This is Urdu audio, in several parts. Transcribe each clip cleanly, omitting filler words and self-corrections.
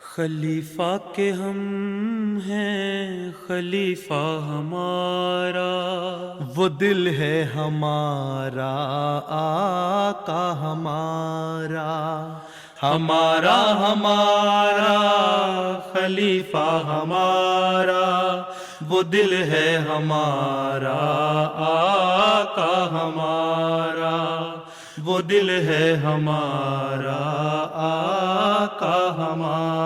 خلیفہ کے ہم ہیں خلیفہ ہمارا، وہ دل ہے ہمارا آقا ہمارا، ہمارا ہمارا خلیفہ ہمارا، وہ دل ہے ہمارا آقا ہمارا، وہ دل ہے ہمارا آقا ہمارا۔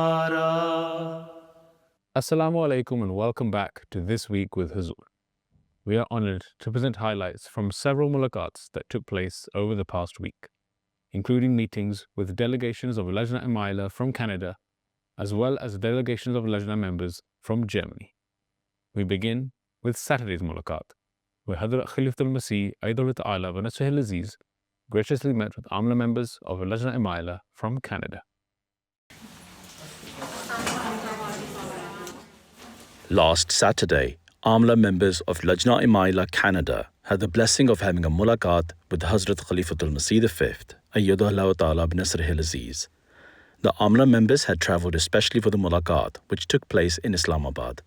Assalamu alaikum and welcome back to This Week with Huzur. We are honored to present highlights from several mulaqats that took place over the past week, including meetings with delegations of Lajna Imaila from Canada, as well as delegations of Lajna members from Germany. We begin with Saturday's mulaqat, where Hazrat Khalifatul Masih Aidul Ta'ala wa Nasrihil Aziz graciously met with Amla members of Lajna Imaila from Canada. Last Saturday, Amla members of Lajna Imaila Canada had the blessing of having a mulaqat with Hazrat Khalifatul Masih V, Ayyadullah Ta'ala bin Nasrihil Aziz. The Amla members had travelled especially for the mulaqat, which took place in Islamabad.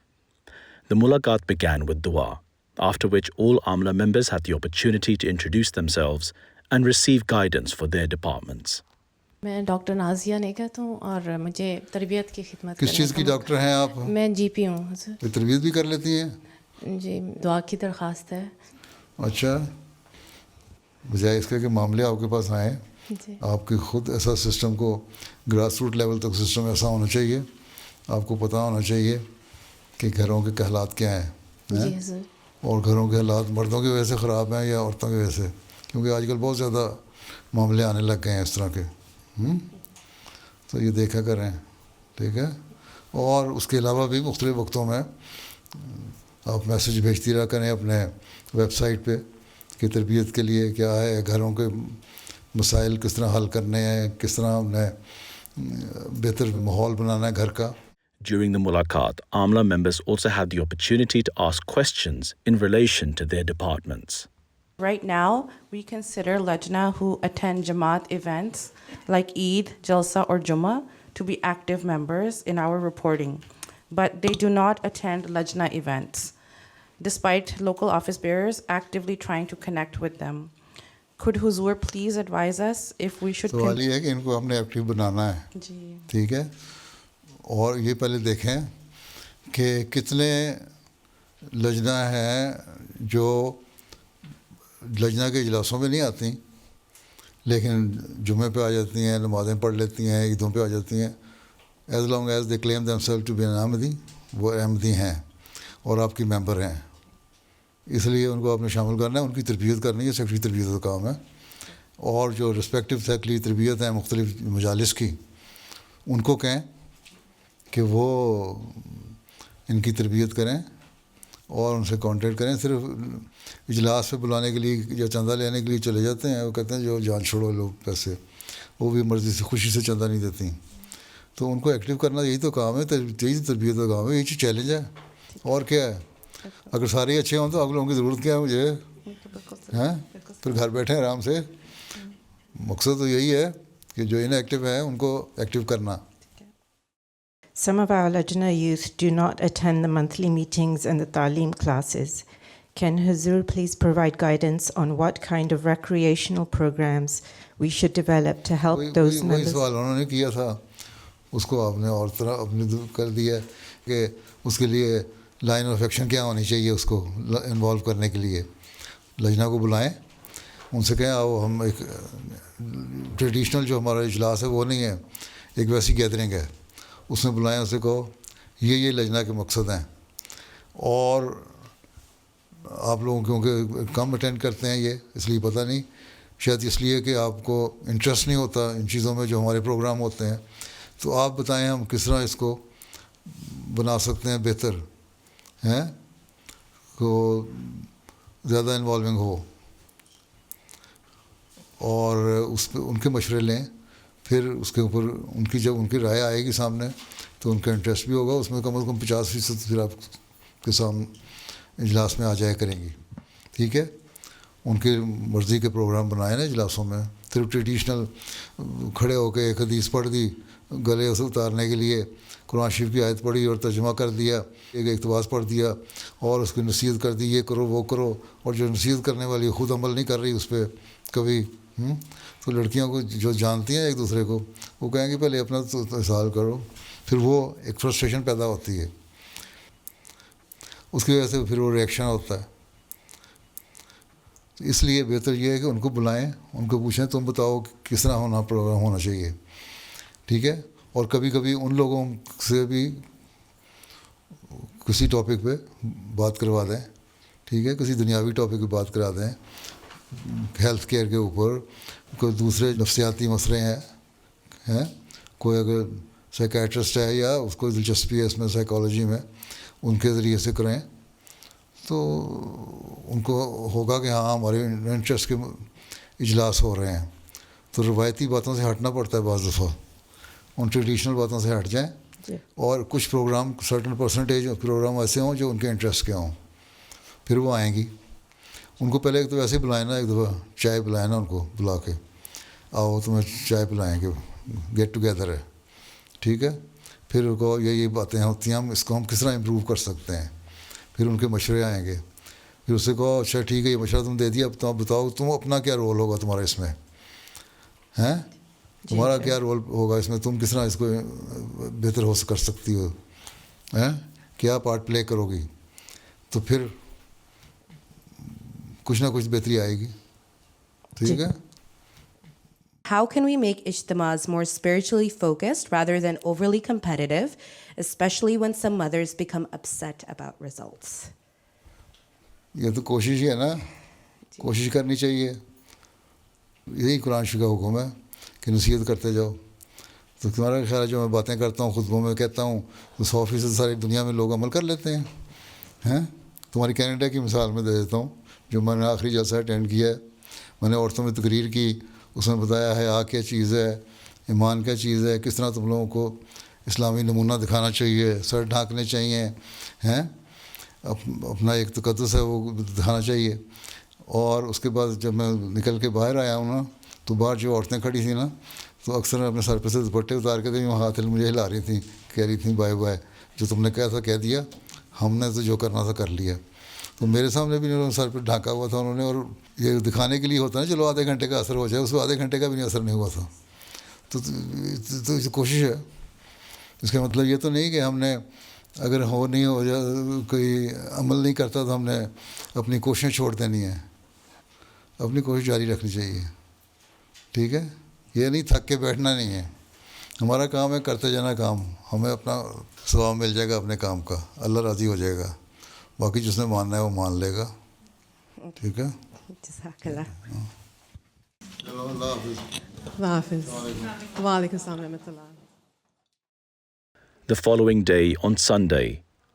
The mulaqat began with dua, after which all Amla members had the opportunity to introduce themselves and receive guidance for their departments. میں ڈاکٹر نازیہ نگہت ہوں اور مجھے تربیت کی خدمت کس چیز کی ڈاکٹر ہیں آپ؟ میں جی پی ہوں حضور۔ تربیت بھی کر لیتی ہیں؟ جی، دعا کی درخواست ہے۔ اچھا، بجائے اس کے کہ معاملے آپ کے پاس آئیں، جی، آپ کے خود ایسا سسٹم کو گراس روٹ لیول تک سسٹم ایسا ہونا چاہیے، آپ کو پتہ ہونا چاہیے کہ گھروں کے حالات کیا ہیں، جی حضور۔ اور گھروں کے حالات مردوں کی وجہ سے خراب ہیں یا عورتوں کی وجہ سے، کیونکہ آج کل بہت زیادہ معاملے آنے لگ گئے ہیں اس طرح کے، تو یہ دیکھا کریں، ٹھیک ہے؟ اور اس کے علاوہ بھی مختلف وقتوں میں آپ میسیج بھیجتی رہا کریں اپنے ویب سائٹ پہ کہ تربیت کے لیے کیا ہے، گھروں کے مسائل کس طرح حل کرنے ہیں، کس طرح انہیں بہتر ماحول بنانا ہے گھر کا۔ During the mulaqat, Amla members also had the opportunity to ask questions in relation to their departments. Right now, we consider Lajna who attend Jamaat events like Eid, Jalsa or Jummah to be active members in our reporting, but they do not attend Lajna events, despite local office bearers actively trying to connect with them. Could Huzur please advise us if we should... سوال یہ ہے کہ ان کو ہم نے ایکٹیو بنانا ہے، جی، ٹھیک ہے؟ اور یہ پہلے دیکھیں کہ کتنے لجنہ ہیں جو لجنہ کے اجلاسوں میں نہیں آتی لیکن جمعے پہ آ جاتی ہیں، نمازیں پڑھ لیتی ہیں، عیدوں پہ آ جاتی ہیں، as long as they claim themself to be an Ahmadi, وہ احمدی ہیں اور آپ کی ممبر ہیں، اس لیے ان کو آپ نے شامل کرنا ہے، ان کی تربیت کرنی ہے، سیکٹری تربیت کا کام ہے۔ اور جو رسپیکٹو سیکٹری تربیت ہیں مختلف مجالس کی، ان کو کہیں کہ وہ ان کی تربیت کریں اور ان سے کانٹیکٹ کریں۔ صرف اجلاس پہ بلانے کے لیے یا چندہ لینے کے لیے چلے جاتے ہیں، وہ کہتے ہیں جو جان چھوڑو لوگ پیسے، وہ بھی مرضی سے خوشی سے چندہ نہیں دیتی، تو ان کو ایکٹیو کرنا یہی تو کام ہے، یہی تربیت کا کام ہے، یہی چیلنج ہے، اور کیا ہے؟ اگر سارے اچھے ہوں تو آپ لوگوں کی ضرورت کیا ہے مجھے؟ ہیں پھر گھر بیٹھیں آرام سے۔ مقصد تو یہی ہے کہ جو ان ایکٹیو ہیں ان کو ایکٹیو کرنا۔ Some of our Lajna youth do not attend the monthly meetings and the Ta'aleem classes. Can Huzur please provide guidance on what kind of recreational programs we should develop to help those وہی members? سوال انہوں نے کیا تھا، اس کو آپ نے اور طرح اپنی کر دیا کہ اس کے لیے لائن آف ایکشن کیا ہونی چاہیے، اس کو انوالو کرنے کے لیے لجنہ کو بلائیں، ان سے کہیں آؤ، ہم ایک ٹریڈیشنل جو ہمارا اجلاس ہے وہ نہیں ہے، ایک ویسی گیدرنگ ہے، اس میں بلائیں، اسے کہو یہ لجنہ کے مقصد ہیں۔ اور آپ لوگوں کیونکہ کم اٹینڈ کرتے ہیں یہ اس لیے پتہ نہیں، شاید اس لیے کہ آپ کو انٹرسٹ نہیں ہوتا ان چیزوں میں جو ہمارے پروگرام ہوتے ہیں، تو آپ بتائیں ہم کس طرح اس کو بنا سکتے ہیں بہتر، ہیں کو زیادہ انوالونگ ہو، اور اس پہ ان کے مشورے لیں، پھر اس کے اوپر ان کی جب ان کی رائے آئے گی سامنے تو ان کا انٹرسٹ بھی ہوگا، اس میں کم از کم 50% پھر آپ کے سامنے اجلاس میں آ جایا کریں گی، ٹھیک ہے؟ ان کی مرضی کے پروگرام بنائے نا اجلاسوں میں، صرف ٹریڈیشنل کھڑے ہو کے ایک حدیث پڑھ دی، گلے اسے اتارنے کے لیے قرآن شریف کی آیت پڑھی اور ترجمہ کر دیا, ایک اقتباس پڑھ دیا اور اس کی نصیحت کر دی, یہ کرو وہ کرو, اور جو نصیحت کرنے والی خود عمل نہیں کر رہی اس پہ کبھی. تو لڑکیوں کو جو جانتی ہیں ایک دوسرے کو, وہ کہیں گے پہلے اپنا تو اظہار کرو, پھر وہ ایک فرسٹریشن پیدا ہوتی ہے, اس کی وجہ سے پھر وہ ریئیکشن ہوتا ہے. اس لیے بہتر یہ ہے کہ ان کو بلائیں, ان کو پوچھیں تم بتاؤ کس طرح پروگرام ہونا چاہیے, ٹھیک ہے. اور کبھی کبھی ان لوگوں سے بھی کسی ٹاپک پہ بات کروا دیں, ٹھیک ہے, کسی دنیاوی ٹاپک پہ بات کرا دیں, ہیلتھ کیئر کے اوپر, کوئی دوسرے نفسیاتی مسئلے ہیں, کوئی اگر سائیکیٹرسٹ ہے یا اس کو دلچسپی ہے اس میں سائیکالوجی میں, ان کے ذریعے سے کریں تو ان کو ہوگا کہ ہاں ہمارے انٹرسٹ کے اجلاس ہو رہے ہیں. تو روایتی باتوں سے ہٹنا پڑتا ہے بعض دفعہ, ان ٹریڈیشنل باتوں سے ہٹ جائیں, اور کچھ پروگرام سرٹن پرسنٹیج پروگرام ایسے ہوں جو ان کے انٹرسٹ کے ہوں, پھر وہ آئیں گی. ان کو پہلے ایک تو ویسے ہی بلائیں نا, ایک دفعہ چائے پلائیں نا, ان کو بلا کے آؤ تمہیں چائے پلائیں گے, گیٹ ٹوگیدر ہے, ٹھیک ہے. پھر ان کو یہ باتیں ہوتی ہیں, اس کو ہم کس طرح امپروو کر سکتے ہیں, پھر ان کے مشورے آئیں گے. پھر اس سے کہو اچھا ٹھیک ہے یہ مشورہ تم دے دیا, اب تم بتاؤ تم اپنا کیا رول ہوگا تمہارا اس میں, ہیں تمہارا کیا رول ہوگا اس میں, تم کس طرح اس کو بہتر ہو کر سکتی ہو, ہیں کیا پارٹ پلے کرو گی, تو پھر کچھ نہ کچھ بہتری آئے گی, ٹھیک ہے. How can we make ijtimas more spiritually focused rather than overly competitive, especially when some mothers become upset about results? یہ تو کوشش ہی ہے نا, کوشش کرنی چاہیے. یہی قرآن شریف کا حکم ہے کہ نصیحت کرتے جاؤ. تو تمہارا خیال ہے جو میں باتیں کرتا ہوں, خطبوں میں کہتا ہوں, تو 100% ساری دنیا میں لوگ عمل کر لیتے ہیں. تمہاری کینیڈا کی مثال میں دے دیتا ہوں, جو میں نے آخری جلسہ اٹینڈ کیا ہے. میں نے عورتوں میں تقریر کی, اس میں بتایا ہے کیا چیز ہے, ایمان کیا چیز ہے, کس طرح تم لوگوں کو اسلامی نمونہ دکھانا چاہیے, سر ڈھانکنے چاہیے, ہیں اپنا ایک تقدس ہے وہ دکھانا چاہیے. اور اس کے بعد جب میں نکل کے باہر آیا ہوں نا, تو باہر جو عورتیں کھڑی تھیں نا, تو اکثر اپنے سر پہ سے دوپٹے اتار کے تھیں, ہاتھ مجھے ہلا رہی تھیں, کہہ رہی تھیں بائے بائے, جو تم نے کہا تھا کہہ دیا, ہم نے تو جو کرنا تھا کر لیا. تو میرے سامنے بھی انہوں نے سر پہ ڈھانکا ہوا تھا انہوں نے, اور یہ دکھانے کے لیے ہوتا ہے نا چلو آدھے گھنٹے کا اثر ہو جائے, اس کو آدھے گھنٹے کا بھی نہیں اثر نہیں ہوا تھا. تو کوشش ہے. اس کا مطلب یہ تو نہیں کہ ہم نے اگر نہیں ہو جائے, کوئی عمل نہیں کرتا تو ہم نے اپنی کوششیں چھوڑ دینی ہیں. اپنی کوشش جاری رکھنی چاہیے, ٹھیک ہے. یہ نہیں تھک کے بیٹھنا نہیں ہے, ہمارا کام ہے کرتے جانا کام, ہمیں اپنا ثواب مل جائے گا اپنے کام کا, اللہ راضی ہو جائے گا, باقی جس نے ماننا ہے وہ مان لے گا, ٹھیک ہے. جزاک اللہ. چلو اللہ حافظ. اللہ حافظ. وعلیکم السلام ورحمۃ اللہ. The following day, on Sunday,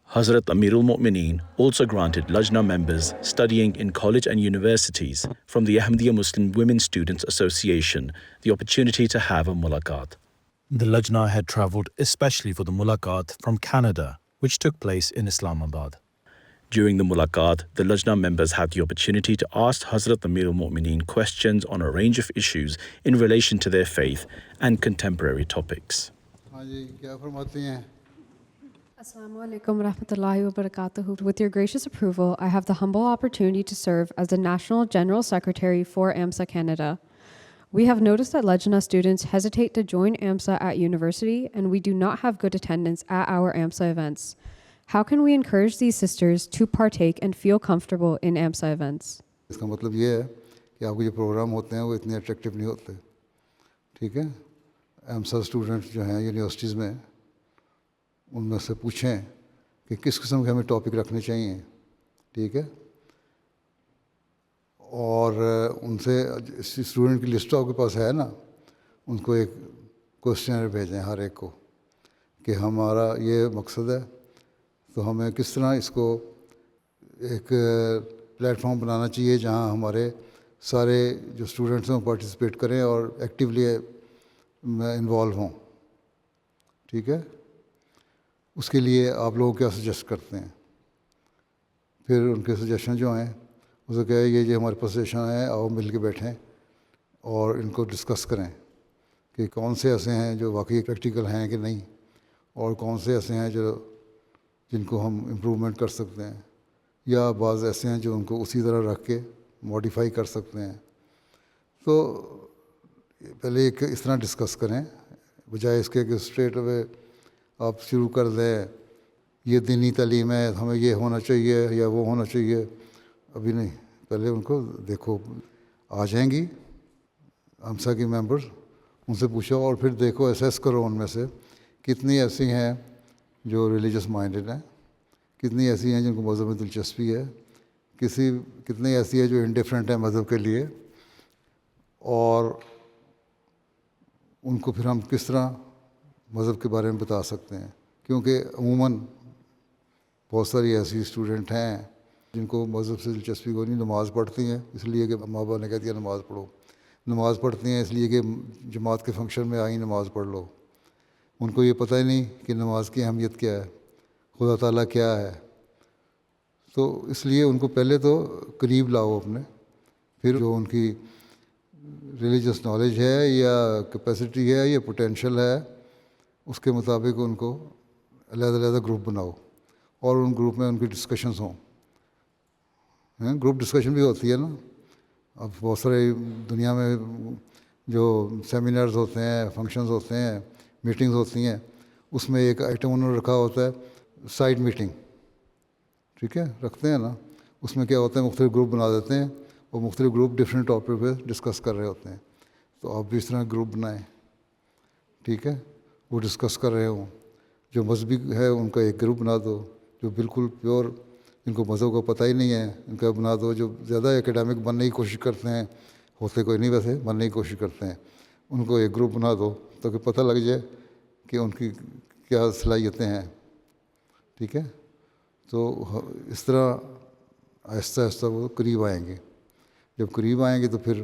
Hazrat Amirul Mu'mineen also granted Lajna members studying in college and universities from the Ahmadiyya Muslim Women Students Association the opportunity to have a mulaqat. The Lajna had travelled especially for the mulaqat from Canada, which took place in Islamabad. During the mulaqat, the Lajna members had the opportunity to ask Hazrat Amirul Mu'mineen questions on a range of issues in relation to their faith and contemporary topics. ہاں جی, کیا فرماتی ہیں؟ Assalamu alaikum wa rahmatullahi wa barakatuhu. With your gracious approval, I have the humble opportunity to serve as the National General Secretary for AMSA Canada. We have noticed that Lajna students hesitate to join AMSA at university, and we do not have good attendance at our AMSA events. How can we encourage these sisters to partake and feel comfortable in AMSA events? اس کا مطلب یہ ہے کہ آپ کے جو پروگرام ہوتے ہیں وہ اتنے اٹریکٹیو نہیں ہوتے, ٹھیک ہے. AMSA اسٹوڈنٹس جو ہیں یونیورسٹیز میں, ان میں سے پوچھیں کہ کس قسم کے ہمیں ٹاپک رکھنے چاہیے, ٹھیک ہے. اور ان سے اسٹوڈنٹ کی لسٹ آپ کے پاس ہے نا, ان کو ایک کوشچنر بھیجیں ہر ایک کو کہ ہمارا یہ مقصد ہے, تو ہمیں کس طرح اس کو ایک پلیٹ فارم بنانا چاہیے جہاں ہمارے سارے جو اسٹوڈنٹس ہیں پارٹیسپیٹ کریں اور ایکٹیولی انوالو ہوں, ٹھیک ہے. اس کے لیے آپ لوگ کیا سجیسٹ کرتے ہیں؟ پھر ان کے سجیشن جو ہیں اسے کہے یہ ہمارے پاس سجیشن ہیں, آؤ مل کے بیٹھیں اور ان کو ڈسکس کریں, کہ کون سے ایسے ہیں جو واقعی پریکٹیکل ہیں کہ نہیں، اور کون سے ایسے ہیں جن کو ہم امپروومنٹ کر سکتے ہیں، یا بعض ایسے ہیں جو ان کو اسی طرح رکھ کے ماڈیفائی کر سکتے ہیں. تو پہلے ایک اس طرح ڈسکس کریں، بجائے اس کے کہ اسٹریٹ اوے آپ شروع کر دیں یہ دینی تعلیم ہے، ہمیں یہ ہونا چاہیے یا وہ ہونا چاہیے. ابھی نہیں، پہلے ان کو دیکھو، آ جائیں گی امسا کی ممبرز، ان سے پوچھو اور پھر دیکھو، اسیس کرو ان میں سے کتنی ایسی ہیں جو ریلیجس مائنڈڈ ہیں، کتنی ایسی ہیں جن کو مذہب میں دلچسپی ہے، کتنی ایسی ہے جو انڈیفرنٹ ہیں مذہب کے لیے، اور ان کو پھر ہم کس طرح مذہب کے بارے میں بتا سکتے ہیں. کیونکہ عموماً بہت ساری ایسی اسٹوڈنٹ ہیں جن کو مذہب سے دلچسپی کو نہیں، نماز پڑھتی ہیں اس لیے کہ ماں باپ نے کہہ دیا نماز پڑھو، نماز پڑھتی ہیں اس لیے کہ جماعت کے فنکشن میں آئیں نماز پڑھ لو. ان کو یہ پتہ ہی نہیں کہ نماز کی اہمیت کیا ہے، خدا تعالیٰ کیا ہے. تو اس لیے ان کو پہلے تو قریب لاؤ اپنے، پھر جو ان کی ریلیجس نالج ہے یا کیپیسٹی ہے یا پوٹینشیل ہے، اس کے مطابق ان کو علیحدہ علیحدہ گروپ بناؤ، اور ان گروپ میں ان کی ڈسکشنز ہوں. گروپ ڈسکشن بھی ہوتی ہے نا، اب بہت سارے دنیا میں جو سیمینارز ہوتے ہیں، فنکشنز ہوتے ہیں، میٹنگز ہوتی ہیں، اس میں ایک آئٹم انہوں نے رکھا ہوتا ہے سائڈ میٹنگ. ٹھیک ہے، رکھتے ہیں نا، اس میں کیا ہوتا ہے مختلف گروپ بنا دیتے ہیں، اور مختلف گروپ ڈفرینٹ ٹاپک پہ ڈسکس کر رہے ہوتے ہیں. تو آپ بھی اس طرح گروپ بنائیں، ٹھیک ہے، وہ ڈسکس کر رہے ہوں. جو مذہبی ہے ان کا ایک گروپ بنا دو، جو بالکل پیور جن کو مذہب کو پتہ ہی نہیں ہے ان کا بنا دو. جو زیادہ اکیڈمک بننے کی کوشش کرتے ہیں، ہوتے کوئی نہیں ویسے، بننے کی کوشش کرتے ہیں، ان کو ایک گروپ بنا دو تاکہ پتہ لگ جائے کہ ان کی کیا صلاحیتیں ہیں. ٹھیک ہے، تو اس طرح آہستہ آہستہ وہ قریب آئیں گے. جب قریب آئیں گے تو پھر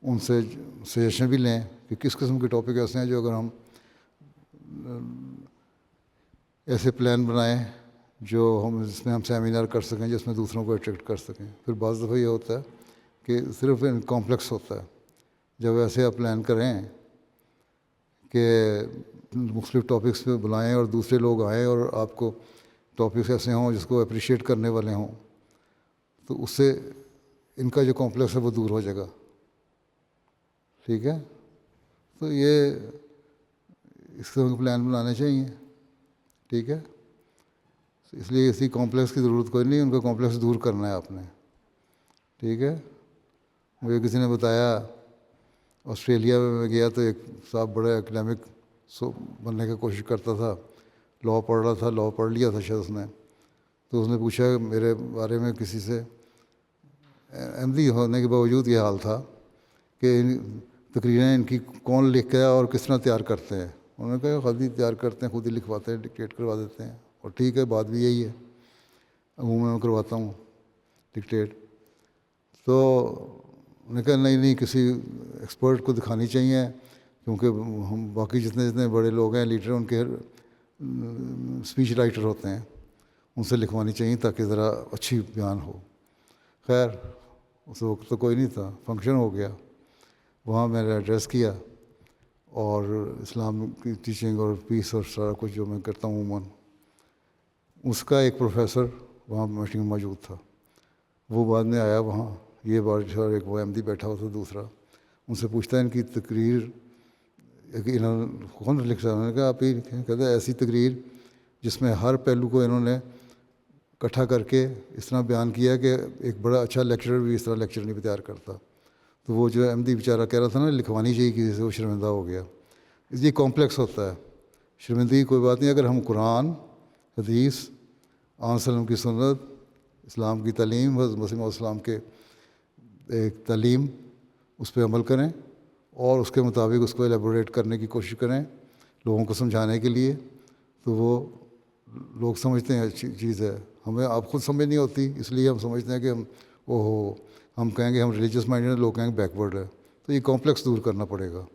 ان سے سجیشن بھی لیں کہ کس قسم کے ٹاپک ایسے ہیں جو اگر ہم ایسے پلان بنائیں جس میں ہم سیمینار کر سکیں، جس میں دوسروں کو اٹریکٹ کر سکیں. پھر بعض دفعہ یہ ہوتا ہے کہ صرف کمپلیکس ہوتا ہے. جب ایسے آپ پلان کریں کہ مختلف ٹاپکس پہ بلائیں اور دوسرے لوگ آئیں اور آپ کو ٹاپکس ایسے ہوں جس کو اپریشیٹ کرنے والے ہوں، تو اس سے ان کا جو کمپلیکس ہے وہ دور ہو جائے گا. ٹھیک ہے، تو یہ اس طرح کے پلان بنانے چاہیے. ٹھیک ہے، اس لیے اسی کمپلیکس کی ضرورت کوئی نہیں، ان کا کمپلیکس دور کرنا ہے آپ نے. ٹھیک ہے، مجھے کسی نے بتایا آسٹریلیا میں گیا تو ایک صاحب بڑا اکیڈمک بننے کی کوشش کرتا تھا، لاء پڑھ رہا تھا، لاء پڑھ لیا تھا شاید اس نے. تو اس نے پوچھا میرے بارے میں کسی سے، احمدی ہونے کے باوجود یہ حال تھا کہ تقریریں ان کی کون لکھ کے اور کس طرح تیار کرتے ہیں. انہوں نے کہا خود ہی تیار کرتے ہیں، خود ہی لکھواتے ہیں، ڈکٹیٹ کروا دیتے ہیں. اور ٹھیک ہے، بات بھی یہی ہے، عموماً میں کرواتا ہوں ڈکٹیٹ. تو انہوں نے کہا نہیں کسی ایکسپرٹ کو دکھانی چاہیے، کیونکہ ہم باقی جتنے بڑے لوگ ہیں لیڈر، ان کے اسپیچ رائٹر ہوتے ہیں، ان سے لکھوانی چاہیے تاکہ ذرا اچھی بیان ہو. خیر اس وقت تو کوئی نہیں تھا، فنکشن ہو گیا، وہاں میں نے ایڈریس کیا اور اسلام کی ٹیچنگ اور پیس اور سارا کچھ جو میں کرتا ہوں عموماً. اس کا ایک پروفیسر وہاں میٹنگ میں موجود تھا، وہ بعد میں آیا وہاں، یہ بات ایک وہ احمدی بیٹھا ہوا تھا دوسرا. ان سے پوچھتا ہے ان کی تقریر انہوں نے کون لکھا؟ انہوں نے کہا آپ ہی لکھیں. کہتے ہیں ایسی تقریر جس میں ہر پہلو کو انہوں نے اکٹھا کر کے اس طرح بیان کیا کہ ایک بڑا اچھا لیکچرر بھی اس طرح لیکچر نہیں تیار کرتا. تو وہ جو احمدی بیچارہ کہہ رہا تھا نا لکھوانی چاہیے کسی سے، وہ شرمندہ ہو گیا. اس لیے کمپلیکس ہوتا ہے. شرمندگی کوئی بات نہیں، اگر ہم قرآن، حدیث، آن وسلم کی سنت، اسلام کی تعلیم، حضرت مسیح علیہ السلام کے ایک تعلیم، اس پہ عمل کریں اور اس کے مطابق اس کو ایلیبوریٹ کرنے کی کوشش کریں لوگوں کو سمجھانے کے لیے، تو وہ لوگ سمجھتے ہیں اچھی چیز ہے. ہمیں آپ خود سمجھ نہیں ہوتی، اس لیے ہم سمجھتے ہیں کہ ہم کہیں گے ہم ریلیجس مائنڈ، لوگ کہیں گے بیکورڈ ہے. تو یہ کمپلیکس دور کرنا پڑے گا،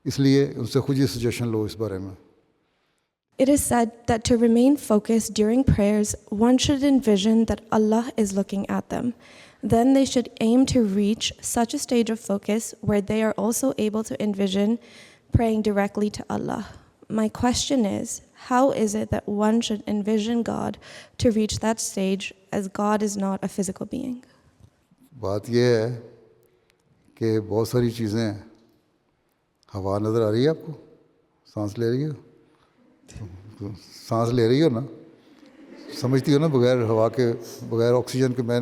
اس لیے ان سے خود ہی سجیشن لو اس بارے میں. It is said that to remain focused during prayers, one should envision that Allah is looking at them. Then they should aim to reach such a stage of focus where they are also able to envision praying directly to Allah. My question is, how is it that one should envision God to reach that stage, as God is not a physical being? بات یہ ہے کہ بہت ساری چیزیں ہیں. ہوا نظر آ رہی ہے آپ کو؟ سانس لے رہی ہو؟ سانس لے رہی ہو نا؟ سمجھتی ہو نا بغیر ہوا کے، بغیر آکسیجن کے میں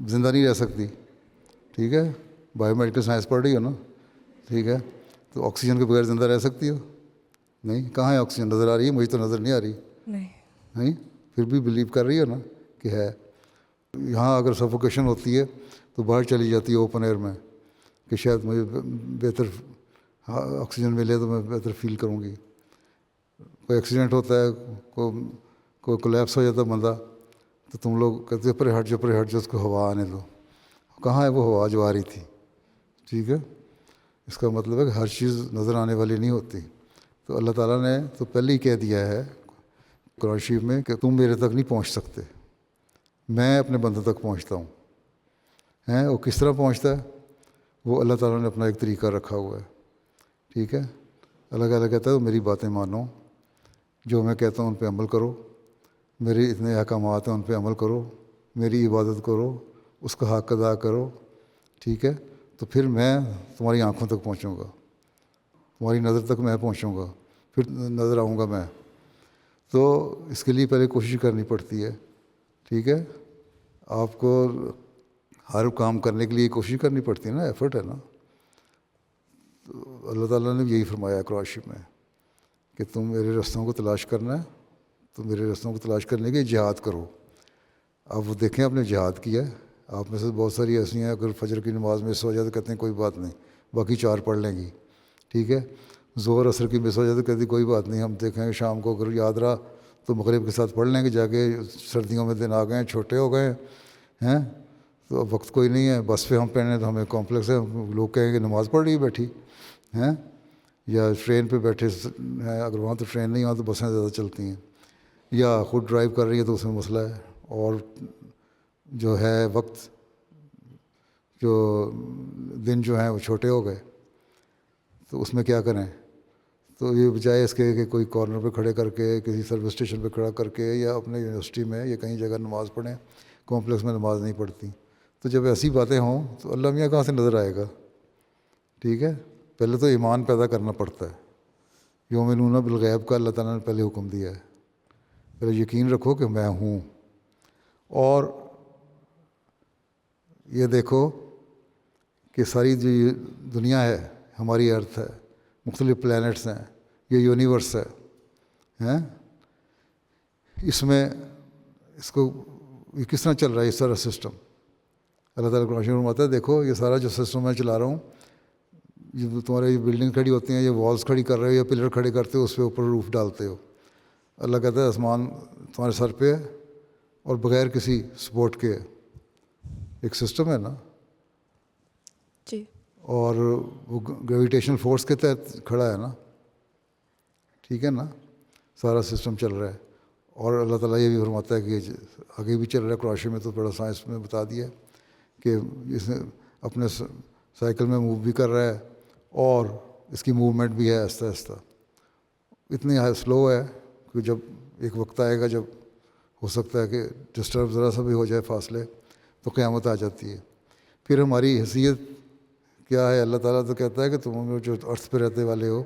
زندہ نہیں رہ سکتی. ٹھیک ہے، بایو میڈیکل سائنس پڑھ رہی ہو نا؟ ٹھیک ہے، تو آکسیجن کے بغیر زندہ رہ سکتی ہو؟ نہیں. کہاں ہے آکسیجن؟ نظر آ رہی ہے؟ مجھے تو نظر نہیں آ رہی. نہیں، پھر بھی بلیو کر رہی ہو نا کہ ہے. یہاں اگر سفوکیشن ہوتی ہے تو باہر چلی جاتی ہے اوپن ایئر میں کہ شاید مجھے بہتر آکسیجن ملے تو میں بہتر فیل کروں گی. کوئی ایکسیڈنٹ ہوتا ہے، کوئی کولیپس ہو جاتا ہے بندہ، تو تم لوگ کہتے ہو پرے ہٹ جو اس کو ہوا آنے دو. کہاں ہے وہ ہوا جو آ رہی تھی؟ ٹھیک ہے، اس کا مطلب ہے کہ ہر چیز نظر آنے والی نہیں ہوتی. تو اللہ تعالیٰ نے تو پہلے ہی کہہ دیا ہے قرآن شریف میں کہ تم میرے تک نہیں پہنچ سکتے، میں اپنے بندوں تک پہنچتا ہوں. ہیں وہ کس طرح پہنچتا ہے؟ وہ اللہ تعالیٰ نے اپنا ایک طریقہ رکھا ہوا ہے. ٹھیک ہے، اللہ تعالیٰ کہتا ہے میری باتیں مانو، جو میں کہتا ہوں ان پہ عمل کرو، میرے اتنے احکامات ہیں ان پہ عمل کرو، میری عبادت کرو، اس کا حق ادا کرو. ٹھیک ہے، تو پھر میں تمہاری آنکھوں تک پہنچوں گا، تمہاری نظر تک میں پہنچوں گا، پھر نظر آؤں گا میں. تو اس کے لیے پہلے کوشش کرنی پڑتی ہے. ٹھیک ہے، آپ کو ہر کام کرنے کے لیے کوشش کرنی پڑتی ہے نا، ایفرٹ ہے نا. تو اللہ تعالیٰ نے یہی فرمایا قرآن شریف میں کہ تم میرے رستوں کو تلاش کرنا ہے، تو میرے رستوں کو تلاش کرنے کے جہاد کرو. اب وہ دیکھیں آپ نے جہاد کیا ہے. آپ میں سے بہت ساری ایسی ہیں اگر فجر کی نماز مس ہو جائے تو کہتے ہیں کوئی بات نہیں، باقی 4 پڑھ لیں گی. ٹھیک ہے، ظہر عصر کی مس ہو جائے تو کہتی کوئی بات نہیں، ہم دیکھیں گے شام کو اگر یاد رہا تو مغرب کے ساتھ پڑھ لیں گے. جا کے سردیوں میں دن آ گئے ہیں، چھوٹے ہو گئے ہیں تو اب وقت کوئی نہیں ہے. بس پہ ہم پہنے تو ہمیں کمپلیکس ہے، لوگ کہیں گے نماز پڑھ رہی ہے بیٹھی ہیں، یا ٹرین پہ بیٹھے ہیں، اگر وہاں تو ٹرین نہیں، وہاں تو بسیں زیادہ چلتی ہیں، یا خود ڈرائیو کر رہی ہے تو اس میں مسئلہ ہے. اور جو ہے وقت، جو دن جو ہیں وہ چھوٹے ہو گئے، تو اس میں کیا کریں؟ تو یہ بجائے اس کے کہ کوئی کارنر پہ کھڑے کر کے، کسی سروس اسٹیشن پہ کھڑا کر کے، یا اپنے یونیورسٹی میں یا کہیں جگہ نماز پڑھیں، کمپلیکس میں نماز نہیں پڑھتی. تو جب ایسی باتیں ہوں تو اللہ میاں کہاں سے نظر آئے گا؟ ٹھیک ہے، پہلے تو ایمان پیدا کرنا پڑتا ہے. یؤمنون بالغیب کا اللہ تعالیٰ نے پہلے حکم دیا ہے. پہلے یقین رکھو کہ میں ہوں. اور یہ دیکھو کہ ساری جو دنیا ہے، ہماری ارتھ ہے، مختلف پلینٹس ہیں، یہ یونیورس ہے ہیں، اس میں اس کو یہ کس طرح چل رہا ہے یہ سارا سسٹم؟ اللہ تعالیٰ کو راشن فرماتا ہے دیکھو یہ سارا جو سسٹم میں چلا رہا ہوں، یہ تمہارے یہ بلڈنگ کھڑی ہوتی ہیں، یہ والز کھڑی کر رہے ہو یا پلر کھڑے کرتے ہو، اس پہ اوپر روف ڈالتے ہو. اللہ کہتا ہے آسمان تمہارے سر پہ ہے اور بغیر کسی سپورٹ کے ایک سسٹم ہے نا. جی. اور وہ گریویٹیشنل فورس کے تحت کھڑا ہے نا. ٹھیک ہے نا، سارا سسٹم چل رہا ہے. اور اللہ تعالیٰ یہ بھی فرماتا ہے کہ آگے بھی چل رہا ہے. قرآن میں تو بڑا سائنس میں بتا دیا ہے کہ اس نے اپنے سائیکل میں موو بھی کر رہا ہے اور اس کی موومنٹ بھی ہے آہستہ آہستہ. اتنی سلو ہے کہ جب ایک وقت آئے گا جب ہو سکتا ہے کہ ڈسٹرب ذرا سا بھی ہو جائے فاصلے تو قیامت آ جاتی ہے. پھر ہماری حیثیت کیا ہے؟ اللہ تعالیٰ تو کہتا ہے کہ تم جو ارتھ پہ رہتے والے ہو،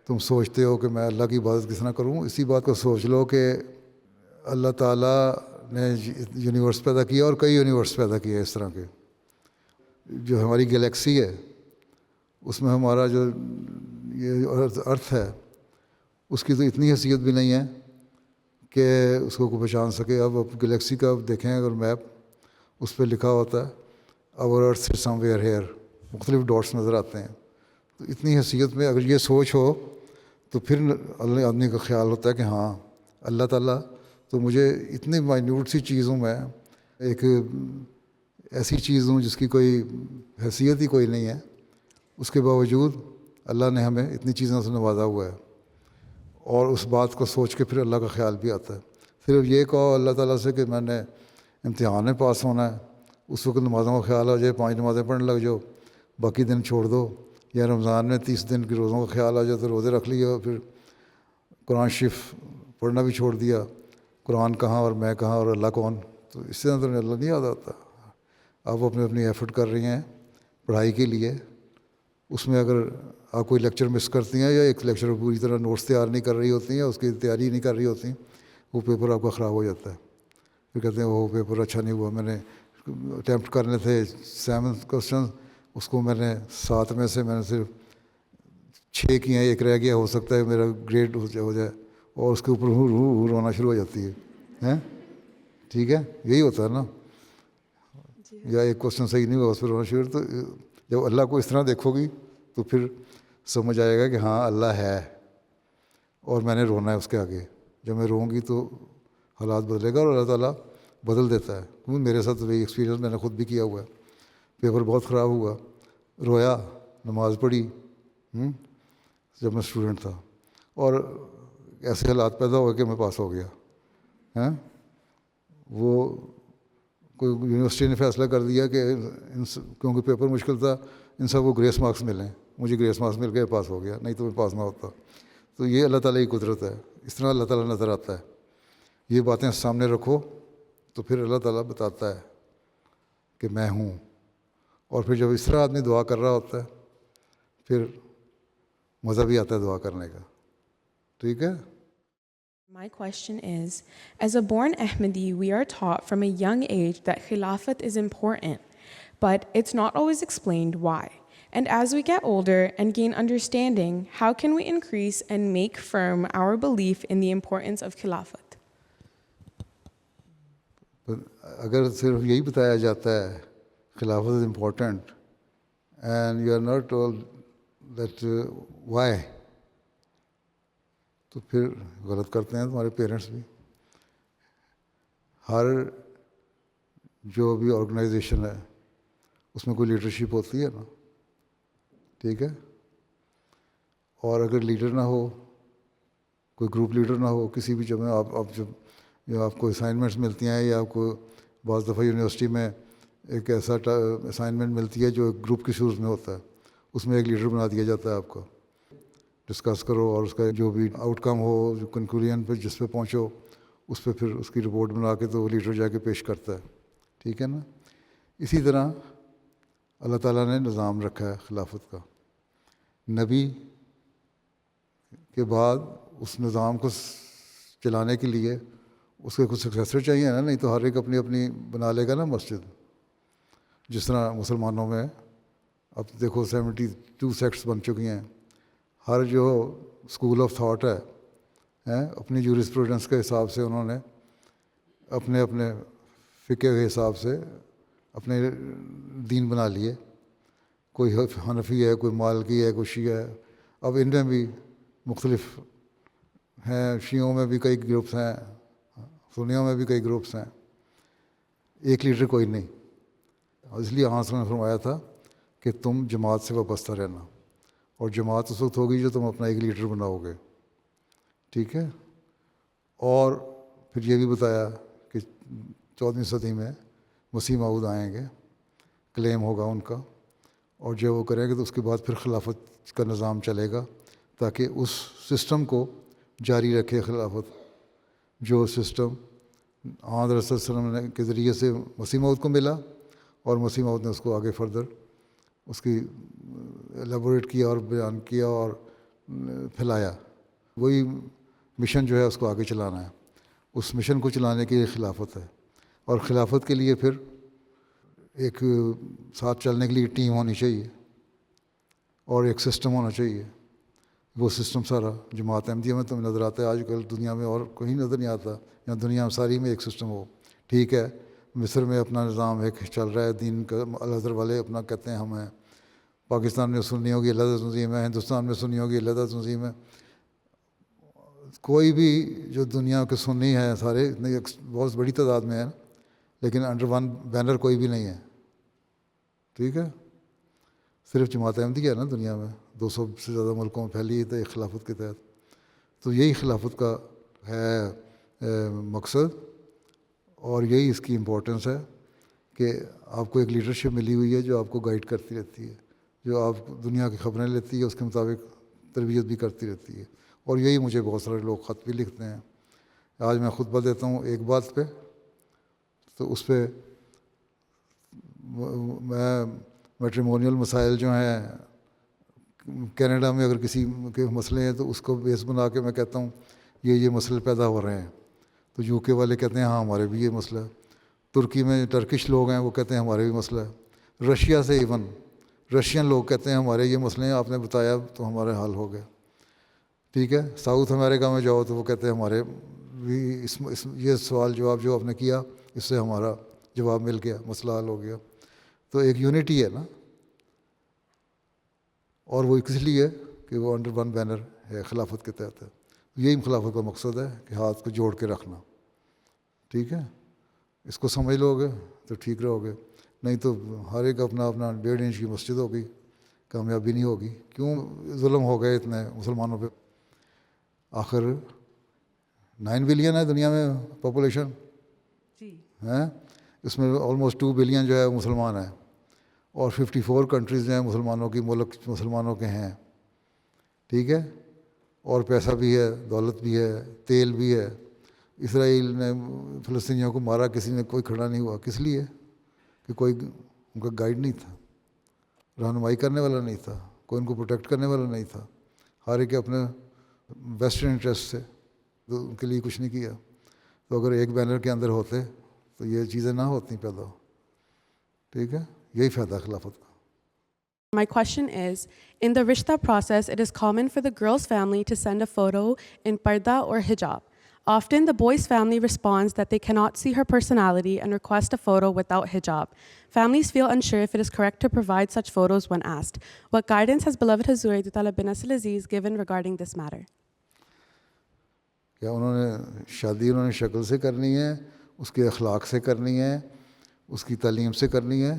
تم سوچتے ہو کہ میں اللہ کی عبادت کس طرح کروں. اسی بات کو سوچ لو کہ اللہ تعالیٰ نے یونیورس پیدا کیا اور کئی یونیورس پیدا کیے اس طرح کے. جو ہماری گلیکسی ہے اس میں ہمارا جو یہ ارتھ ہے اس کی تو اتنی حیثیت بھی نہیں ہے کہ اس کو پہچان سکے. اب گلیکسی کا دیکھیں اگر میپ، اس پہ لکھا ہوتا ہے اور ارتھ از سم ویئر ہیئر، مختلف ڈاٹس نظر آتے ہیں. تو اتنی حیثیت میں اگر یہ سوچ ہو تو پھر اللہ آدمی کا خیال ہوتا ہے کہ ہاں اللہ تعالیٰ تو مجھے اتنی مائنیوٹ سی چیزوں میں ایک ایسی چیز ہوں جس کی کوئی حیثیت ہی کوئی نہیں ہے، اس کے باوجود اللہ نے ہمیں اتنی چیزوں سے نوازا ہوا ہے. اور اس بات کو سوچ کے پھر اللہ کا خیال بھی آتا ہے. صرف یہ کہو اللہ تعالیٰ سے کہ میں نے امتحان میں پاس ہونا ہے، اس وقت نمازوں کا خیال آ جائے، 5 نمازیں پڑھنے لگ جاؤ، باقی دن چھوڑ دو، یا رمضان میں 30 دن کے روزوں کا خیال آ جائے تو روزے رکھ لیے، اور پھر قرآن شریف پڑھنا بھی چھوڑ دیا. قرآن کہاں اور میں کہاں اور اللہ کون؟ تو اس سے اندر اللہ نہیں یاد آتا. آپ اپنی ایفرٹ کر رہی ہیں پڑھائی کے لیے، اس میں اگر آپ کوئی لیکچر مس کرتی ہیں یا ایک لیکچر پوری طرح نوٹس تیار نہیں کر رہی ہوتی ہیں یا اس کی تیاری نہیں کر رہی ہوتی، وہ پیپر آپ کا خراب ہو جاتا ہے. پھر کہتے ہیں وہ پیپر اچھا نہیں ہوا، میں نے اٹیمپٹ کرنے تھے 7 کوشچن، اس کو میں نے 7 میں سے میں نے صرف 6 کیے ہیں، 1 رہ گیا، ہو سکتا ہے میرا گریڈ ہو جائے، اور اس کے اوپر ہو رونا شروع ہو جاتی ہے. ٹھیک ہے، یہی ہوتا ہے نا. یا ایک کوشچن صحیح نہیں ہوا اس پہ رونا شروع. تو جب اللہ کو اس طرح دیکھو گی تو پھر سمجھ آئے گا کہ ہاں اللہ ہے اور میں نے رونا ہے اس کے آگے. جب میں روں گی تو حالات بدلے گا اور اللہ تعالیٰ بدل دیتا ہے. کیونکہ میرے ساتھ وہی ایکسپیرینس میں نے خود بھی کیا ہوا ہے. پیپر بہت خراب ہوا، رویا، نماز پڑھی جب میں اسٹوڈنٹ تھا، اور ایسے حالات پیدا ہو گئے کہ میں پاس ہو گیا. وہ کوئی یونیورسٹی نے فیصلہ کر دیا کہ کیونکہ پیپر مشکل تھا ان سب کو گریس مارکس ملیں. مجھے گریس مارکس مل گئے، پاس ہو گیا، نہیں تو میں پاس نہ ہوتا. تو یہ اللہ تعالیٰ کی قدرت ہے. اس طرح اللہ تعالیٰ نظر آتا ہے. یہ باتیں سامنے رکھو تو پھر اللہ تعالیٰ بتاتا ہے کہ میں ہوں. اور پھر جب اس طرح آدمی دعا کر رہا ہوتا ہے پھر مزہ بھی آتا ہے دعا کرنے کا. ٹھیک ہے. My question is, as a born Ahmadi, we are taught from a young age that Khilafat is important, but it's not always explained why. And as we get older and gain understanding, how can we increase and make firm our belief in the importance of Khilafat? اگر صرف یہی بتایا جاتا ہے خلافت is important and you are not told that why, تو پھر غلط کرتے ہیں تمہارے پیرنٹس بھی. ہر جو بھی آرگنائزیشن ہے اس میں کوئی لیڈرشپ ہوتی ہے نا. ٹھیک ہے. اور اگر لیڈر نہ ہو، کوئی گروپ لیڈر نہ ہو کسی بھی جگہ، آپ جب آپ کو اسائنمنٹس ملتی ہیں یا آپ کو بعض دفعہ یونیورسٹی میں ایک ایسا اسائنمنٹ ملتی ہے جو گروپ کی صورت میں ہوتا ہے، اس میں ایک لیڈر بنا دیا جاتا ہے. آپ کو ڈسکس کرو اور اس کا جو بھی آؤٹ کم ہو، جو کنکلوژن پہ جس پہ پہنچو، اس پہ پھر اس کی رپورٹ بنا کے تو وہ لیڈر جا کے پیش کرتا ہے. ٹھیک ہے نا. اسی طرح اللہ تعالیٰ نے نظام رکھا ہے خلافت کا. نبی کے بعد اس نظام کو چلانے کے لیے اس کے کچھ سکسیسر چاہیے نا، نہیں تو ہر ایک اپنی اپنی بنا لے گا نا مسجد. جس طرح مسلمانوں میں اب دیکھو 72 سیکٹس بن چکی ہیں. ہر جو اسکول آف تھاٹ ہے اپنی جورسپروڈنس کے حساب سے انہوں نے اپنے اپنے فقہ کے حساب سے اپنے دین بنا لیے. کوئی حنفی ہے، کوئی مالکی ہے، کوئی شیعہ ہے. اب ان میں بھی مختلف ہیں. شیعوں میں بھی کئی گروپس ہیں، سنیوں میں بھی کئی گروپس ہیں. ایک لیڈر کوئی نہیں. اس لیے آنسر نے فرمایا تھا کہ تم جماعت سے وابستہ رہنا، اور جماعت اس وقت ہوگی جو تم اپنا ایک لیڈر بناؤ گے. ٹھیک ہے. اور پھر یہ بھی بتایا کہ 14ویں صدی میں مسیح موعود آئیں گے، کلیم ہوگا ان کا، اور جب وہ کریں گے تو اس کے بعد پھر خلافت کا نظام چلے گا تاکہ اس سسٹم کو جاری رکھے خلافت. جو سسٹم حضرت صلی اللہ علیہ وسلم کے ذریعے سے مسیح موعود کو ملا اور مسیح موعود نے اس کو آگے فردر اس کی ایلیبوریٹ کیا اور بیان کیا اور پھیلایا. وہی مشن جو ہے اس کو آگے چلانا ہے. اس مشن کو چلانے کی خلافت ہے. اور خلافت کے لیے پھر ایک ساتھ چلنے کے لیے ٹیم ہونی چاہیے اور ایک سسٹم ہونا چاہیے. وہ سسٹم سارا جماعت احمدیہ میں تمہیں نظر آتا ہے. آج کل دنیا میں اور کہیں نظر نہیں آتا. یہاں دنیا ساری میں ایک سسٹم ہو. ٹھیک ہے. مصر میں اپنا نظام ایک چل رہا ہے دین کا، الازہر والے اپنا کہتے ہیں ہم ہیں. پاکستان میں سنیوں کی علیحدہ تنظیم ہے، ہندوستان میں سنیوں کی علیحدہ تنظیم ہے. کوئی بھی جو دنیا کے سنی ہیں سارے بہت بڑی تعداد میں ہیں، لیکن انڈر ون بینر کوئی بھی نہیں ہے. ٹھیک ہے. صرف جماعت احمدیہ ہے نا دنیا میں، 200 سے زیادہ ملکوں میں پھیلی ہے خلافت کے تحت. تو یہی خلافت کا ہے مقصد، اور یہی اس کی امپورٹنس ہے کہ آپ کو ایک لیڈرشپ ملی ہوئی ہے جو آپ کو گائیڈ کرتی رہتی ہے، جو آپ دنیا کی خبریں لیتی ہے اس کے مطابق تربیت بھی کرتی رہتی ہے. اور یہی مجھے بہت سارے لوگ خط بھی لکھتے ہیں. آج میں خطبہ دیتا ہوں ایک بات پہ، تو اس پہ میں میٹریمونیل مسائل جو ہیں کینیڈا میں اگر کسی کے مسئلے ہیں تو اس کو بیس بنا کے میں کہتا ہوں یہ مسئلے پیدا ہو رہے ہیں، تو یو کے والے کہتے ہیں ہاں ہمارے بھی یہ مسئلہ ہے. ترکی میں ٹرکش لوگ ہیں وہ کہتے ہیں ہمارے بھی مسئلہ ہے. رشیا سے ایون رشین لوگ کہتے ہیں ہمارے یہ مسئلے ہیں، آپ نے بتایا تو ہمارے حل ہو گئے. ٹھیک ہے. ساؤتھ امریکہ میں جاؤ تو وہ کہتے ہیں ہمارے بھی یہ سوال جواب جو آپ نے کیا اس سے ہمارا جواب مل گیا، مسئلہ حل ہو گیا. تو ایک یونٹی ہے نا، اور وہ اس لیے کہ وہ انڈر ون بینر ہے، خلافت کے تحت ہے. یہی خلافت کا مقصد ہے کہ ہاتھ کو جوڑ کے رکھنا. ٹھیک ہے. اس کو سمجھ لو گے تو ٹھیک رہو گے، نہیں تو ہر ایک اپنا 1.5 انچ کی مسجد ہوگی، کامیابی نہیں ہوگی. کیوں ظلم ہو گئے اتنے مسلمانوں پہ؟ آخر 9 بلین ہے دنیا میں پاپولیشن ہے، اس میں آلموسٹ 2 بلین جو ہے مسلمان ہیں، اور 54 کنٹریز جو ہیں مسلمانوں کی، ملک مسلمانوں کے ہیں. ٹھیک ہے. اور پیسہ بھی ہے، دولت بھی ہے، تیل بھی ہے. اسرائیل نے فلسطینیوں کو مارا، کسی نے کوئی کھڑا نہیں ہوا. کس لیے؟ کہ کوئی ان کا گائیڈ نہیں تھا، رہنمائی کرنے والا نہیں تھا، کوئی ان کو پروٹیکٹ کرنے والا نہیں تھا. ہر ایک اپنے ویسٹرن انٹرسٹ سے تو ان کے لیے کچھ نہیں کیا. تو اگر ایک بینر کے اندر ہوتے تو یہ چیزیں نہ ہوتی پیدا. ٹھیک ہے. یہی فائدہ خلافت کا. My question is, in the rishta process, it is common for the girl's family to send a photo in parda or hijab. Often, the boy's family responds that they cannot see her personality and request a photo without hijab. Families feel unsure if it is correct to provide such photos when asked. What guidance has beloved Hazur Ayatollah bin Nasir Aziz given regarding this matter? کیا انہوں نے شادی انہوں نے شکل سے کرنی ہے، اس کے اخلاق سے کرنی ہے، اس کی تعلیم سے کرنی ہے،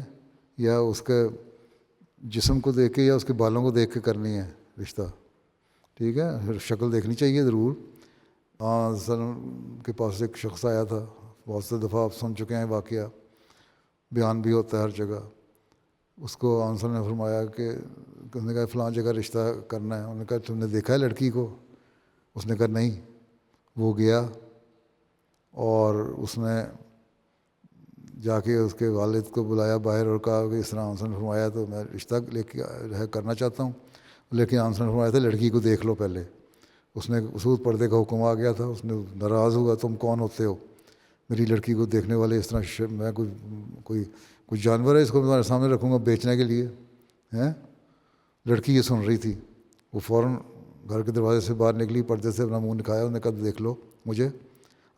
یا اس کے جسم کو دیکھ کے یا اس کے بالوں کو دیکھ کے کرنی ہے رشتہ؟ ٹھیک ہے. شکل دیکھنی چاہیے ضرور. سر کے پاس ایک شخص آیا تھا، بہت سے دفعہ آپ سن چکے ہیں واقعہ، بیان بھی ہوتا ہے ہر جگہ. اس کو آنسر نے فرمایا کہ اس نے کہا فلاں جگہ رشتہ کرنا ہے. انہوں نے کہا تم نے دیکھا ہے لڑکی کو؟ اس نے کہا نہیں. وہ گیا اور اس نے جا کے اس کے والد کو بلایا باہر اور کہا کہ اس طرح آنسر نے فرمایا تو میں رشتہ لے کے کرنا چاہتا ہوں، لیکن آنسر نے فرمایا تھا لڑکی کو دیکھ لو پہلے. اس نے اصول پردے کا حکم آ گیا تھا. اس نے ناراض ہوا، تم کون ہوتے ہو میری لڑکی کو دیکھنے والے؟ اس طرح میں کوئی جانور ہے اس کو تمہارے سامنے رکھوں گا بیچنے کے لیے ہیں؟ لڑکی یہ سن رہی تھی. وہ فوراً گھر کے دروازے سے باہر نکلی، پردے سے اپنا منہ نکھایا. انہوں نے کہا دیکھ لو مجھے،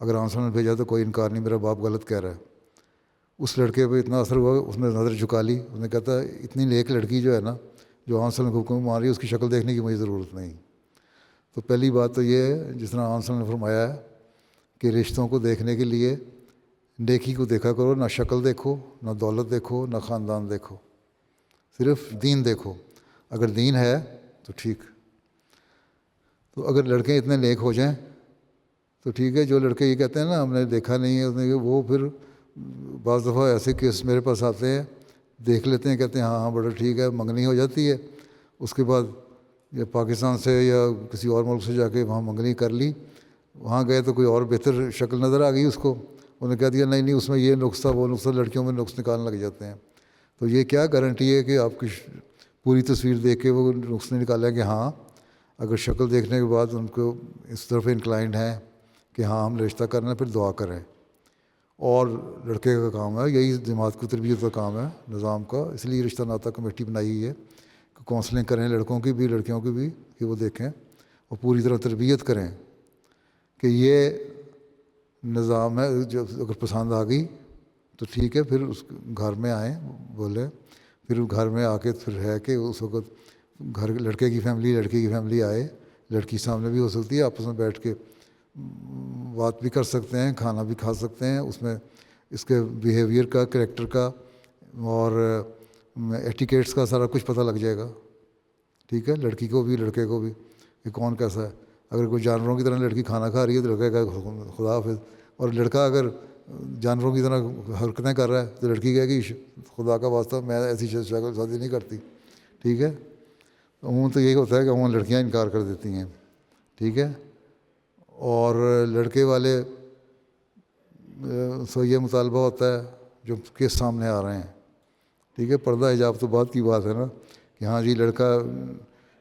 اگر آنسر نے بھیجا تو کوئی انکار نہیں، میرا باپ غلط کہہ رہا ہے. اس لڑکے پہ اتنا اثر ہوا، اس نے نظر جھکا لی. اس نے کہتا اتنی نیک لڑکی جو ہے نا، جو آنسر نے حکم مار رہی ہے، اس کی شکل دیکھنے کی مجھے ضرورت نہیں. تو پہلی بات تو یہ ہے جس طرح آنسر نے فرمایا ہے کہ رشتوں کو دیکھنے کے لیے نیکی کو دیکھا کرو، نہ شکل دیکھو، نہ دولت دیکھو، نہ خاندان دیکھو، صرف دین دیکھو. اگر دین ہے تو ٹھیک. تو اگر لڑکے اتنے نیک ہو جائیں تو ٹھیک ہے. جو لڑکے یہ کہتے ہیں نا ہم نے دیکھا نہیں ہے، وہ پھر بعض دفعہ ایسے کیس میرے پاس آتے ہیں، دیکھ لیتے ہیں، کہتے ہیں ہاں ہاں بڑا ٹھیک ہے، منگنی ہو جاتی ہے. اس کے بعد یا پاکستان سے یا کسی اور ملک سے جا کے وہاں منگنی کر لی، وہاں گئے تو کوئی اور بہتر شکل نظر آ گئی اس کو. انہوں نے کہہ دیا نہیں اس میں یہ نقص تھا وہ نقص تھا. لڑکیوں میں نقص نکالنے لگ جاتے ہیں. تو یہ کیا گارنٹی ہے کہ آپ کی پوری تصویر دیکھ کے وہ نقص نہیں نکالیں کہ ہاں اگر شکل دیکھنے کے بعد ان کو اس طرف انکلائنڈ ہیں کہ ہاں ہم رشتہ کرنا ہے، پھر دعا کریں. اور لڑکے کا کام ہے، یہی جماعت کو تربیت کا کام ہے نظام کا. اس لیے رشتہ ناطہ کمیٹی بنائی ہوئی ہے کہ کونسلنگ کریں لڑکوں کی بھی لڑکیوں کی بھی، کہ وہ دیکھیں اور پوری طرح تربیت کریں کہ یہ نظام ہے. جو اگر پسند آ گئی تو ٹھیک ہے، پھر اس گھر میں آئیں بولے، پھر گھر میں آ کے پھر ہے کہ اس وقت گھر لڑکے کی فیملی لڑکی کی فیملی آئے، لڑکی سامنے بھی ہو سکتی ہے، آپس میں بیٹھ کے بات بھی کر سکتے ہیں، کھانا بھی کھا سکتے ہیں. اس میں اس کے بیہیویئر کا، کریکٹر کا اور ایٹیکیٹس کا سارا کچھ پتہ لگ جائے گا. ٹھیک ہے. لڑکی کو بھی لڑکے کو بھی کہ کون کیسا ہے. اگر کوئی جانوروں کی طرح لڑکی کھانا کھا رہی ہے تو لڑکے کا خدا حافظ، اور لڑکا اگر جانوروں کی طرح حرکتیں کر رہا ہے تو لڑکی کہے گی خدا کا واسطہ میں ایسی شکل شادی نہیں کرتی. ٹھیک ہے. عموماً تو یہی ہوتا ہے کہ عموماً لڑکیاں انکار کر دیتی ہیں. ٹھیک ہے. اور لڑکے والے سو یہ مطالبہ ہوتا ہے جو کس سامنے آ رہے ہیں. ٹھیک ہے. پردہ حجاب تو بات کی بات ہے نا کہ ہاں جی لڑکا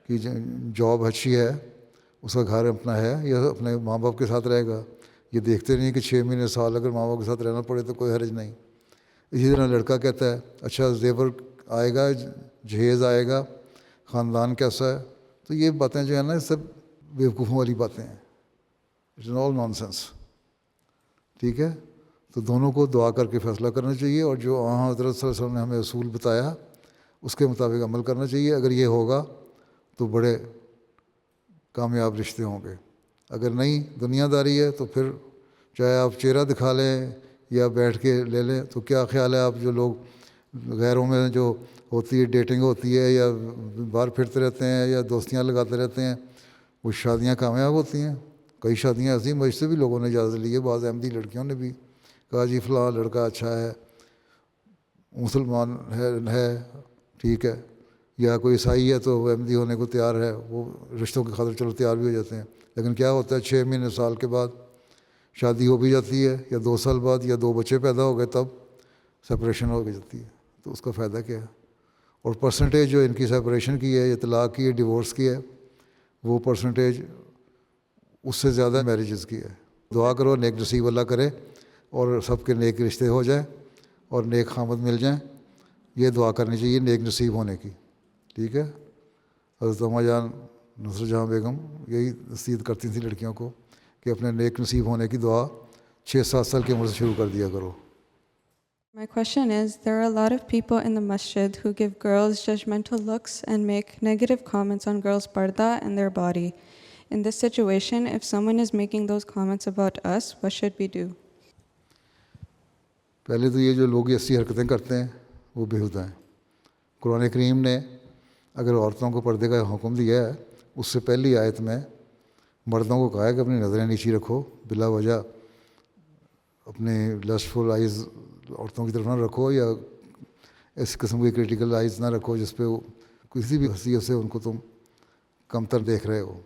کی جاب اچھی ہے, اس کا گھر اپنا ہے, یا اپنے ماں باپ کے ساتھ رہے گا. یہ دیکھتے نہیں کہ 6 مہینے سال اگر ماں باپ کے ساتھ رہنا پڑے تو کوئی حرج نہیں. اسی طرح لڑکا کہتا ہے اچھا زیور آئے گا, جہیز آئے گا, خاندان کیسا ہے. تو یہ باتیں جو ہیں نا سب بیوقوفوں والی باتیں ہیں. It's all nonsense. ٹھیک ہے. تو دونوں کو دعا کر کے فیصلہ کرنا چاہیے, اور جو حضرت صلی اللہ علیہ وسلم نے ہمیں اصول بتایا اس کے مطابق عمل کرنا چاہیے. اگر یہ ہوگا تو بڑے کامیاب رشتے ہوں گے. اگر نہیں دنیا داری ہے تو پھر چاہے آپ چہرہ دکھا لیں یا بیٹھ کے لے لیں. تو کیا خیال ہے آپ جو لوگ غیروں میں جو ہوتی ہے ڈیٹنگ ہوتی ہے یا باہر پھرتے رہتے ہیں یا دوستیاں لگاتے رہتے ہیں, وہ شادیاں کامیاب ہوتی ہیں؟ کئی شادیاں ایسی مجھ سے بھی لوگوں نے اجازت لی ہے, بعض احمدی لڑکیوں نے بھی کہا جی فلاں لڑکا اچھا ہے, مسلمان ہے ٹھیک ہے, یا کوئی عیسائی ہے تو وہ احمدی ہونے کو تیار ہے, وہ رشتوں کی خاطر چلو تیار بھی ہو جاتے ہیں. لیکن کیا ہوتا ہے 6 مہینے سال کے بعد شادی ہو بھی جاتی ہے, یا 2 سال بعد, یا 2 بچے پیدا ہو گئے تب سپریشن ہو جاتی ہے. تو اس کا فائدہ کیا ہے؟ اور پرسنٹیج جو ان کی سپریشن کی ہے یا طلاق کی ہے, ڈیورس کی ہے, وہ پرسنٹیج اس سے زیادہ میریجز کی ہے. دعا کرو نیک نصیب اللہ کرے اور سب کے نیک رشتے ہو جائیں اور نیک خامد مل جائیں. یہ دعا کرنی چاہیے نیک نصیب ہونے کی. ٹھیک ہے. حضرت اماں جان نصرت جہاں بیگم یہی نصیحت کرتی تھیں لڑکیوں کو کہ اپنے نیک نصیب ہونے کی دعا 6-7 سال کی عمر سے شروع کر دیا کرو. My question is, there are a lot of people in the masjid who give girls judgmental looks and make negative comments on girls' parda and their body. In this situation, if someone is making those comments about us, what should we do? پہلے تو یہ جو لوگ ایسی حرکتیں کرتے ہیں وہ بےہودہ ہیں. قرآن کریم نے اگر عورتوں کو پردے کا حکم دیا ہے, اس سے پہلی آیت میں مردوں کو کہا ہے کہ اپنی نظریں نیچی رکھو, بلا وجہ اپنے لسٹفل آئیز عورتوں کی طرف نہ رکھو, یا اس قسم کی کریٹیکل آئیز نہ رکھو جس پہ وہ کسی بھی حیثیت سے ان کو تم کمتر دیکھ رہے ہو.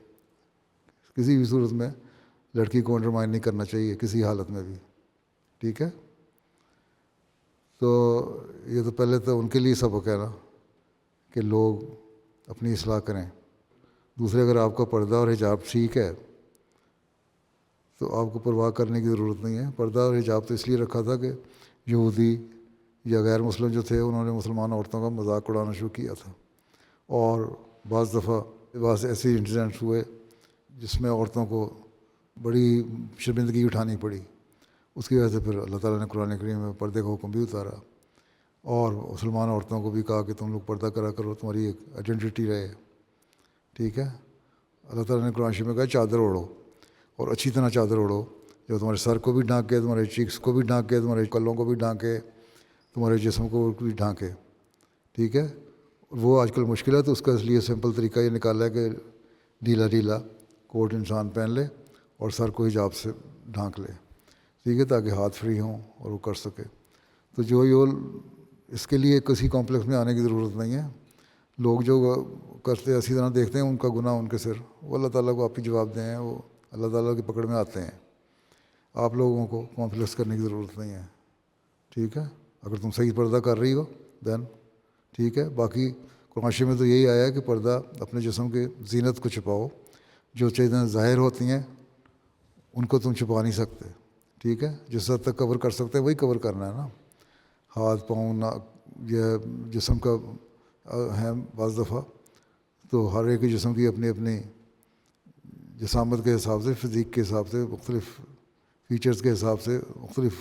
کسی بھی صورت میں لڑکی کو انڈرمائن نہیں کرنا چاہیے کسی حالت میں بھی. ٹھیک ہے. تو یہ تو پہلے تو ان کے لیے سبق ہے نا کہ لوگ اپنی اصلاح کریں. دوسرے اگر آپ کا پردہ اور حجاب ٹھیک ہے تو آپ کو پرواہ کرنے کی ضرورت نہیں ہے. پردہ اور حجاب تو اس لیے رکھا تھا کہ یہودی یا غیر مسلم جو تھے انہوں نے مسلمان عورتوں کا مذاق اڑانا شروع کیا تھا, اور بعض دفعہ بعض ایسے انسیڈنٹس ہوئے جس میں عورتوں کو بڑی شرمندگی اٹھانی پڑی. اس کی وجہ سے پھر اللہ تعالیٰ نے قرآن کریم میں پردے کا حکم بھی اتارا, اور مسلمان عورتوں کو بھی کہا کہ تم لوگ پردہ کرا کرو, تمہاری ایک آئیڈینٹی رہے. ٹھیک ہے. اللہ تعالیٰ نے قرآن شریف میں کہا چادر اوڑھو, اور اچھی طرح چادر اوڑھو جو تمہارے سر کو بھی ڈھانکے, تمہارے چیکس کو بھی ڈھانکے, تمہارے کلوں کو بھی ڈھانکے, تمہارے جسم کو بھی ڈھانکے. ٹھیک ہے. وہ آج کل مشکل ہے, تو اس کا اس لیے سمپل طریقہ یہ نکالا ہے کہ ڈھیلا ڈھیلا کوٹ انسان پہن لے اور سر کو حجاب سے ڈھانک لے. ٹھیک ہے. تاکہ ہاتھ فری ہوں اور وہ کر سکے. تو جو یہ اس کے لیے کسی کمپلیکس میں آنے کی ضرورت نہیں ہے. لوگ جو کرتے ہیں اسی طرح دیکھتے ہیں, ان کا گناہ ان کے سر, وہ اللہ تعالیٰ کو آپ ہی جواب دیں, وہ اللہ تعالیٰ کی پکڑ میں آتے ہیں. آپ لوگوں کو کمپلیکس کرنے کی ضرورت نہیں ہے. ٹھیک ہے. اگر تم صحیح پردہ کر رہی ہو دین ٹھیک ہے. باقی قرآن شریف میں تو یہی آیا ہے کہ پردہ اپنے جسم کے زینت کو چھپاؤ. جو چیزیں ظاہر ہوتی ہیں ان کو تم چھپا نہیں سکتے. ٹھیک ہے. جس حد تک کور کر سکتے ہیں وہی کور کرنا ہے نا. ہاتھ پاؤں یہ جسم کا ہے بعض دفعہ, تو ہر ایک جسم کی اپنی اپنی جسامت کے حساب سے, فزیک کے حساب سے, مختلف فیچرز کے حساب سے مختلف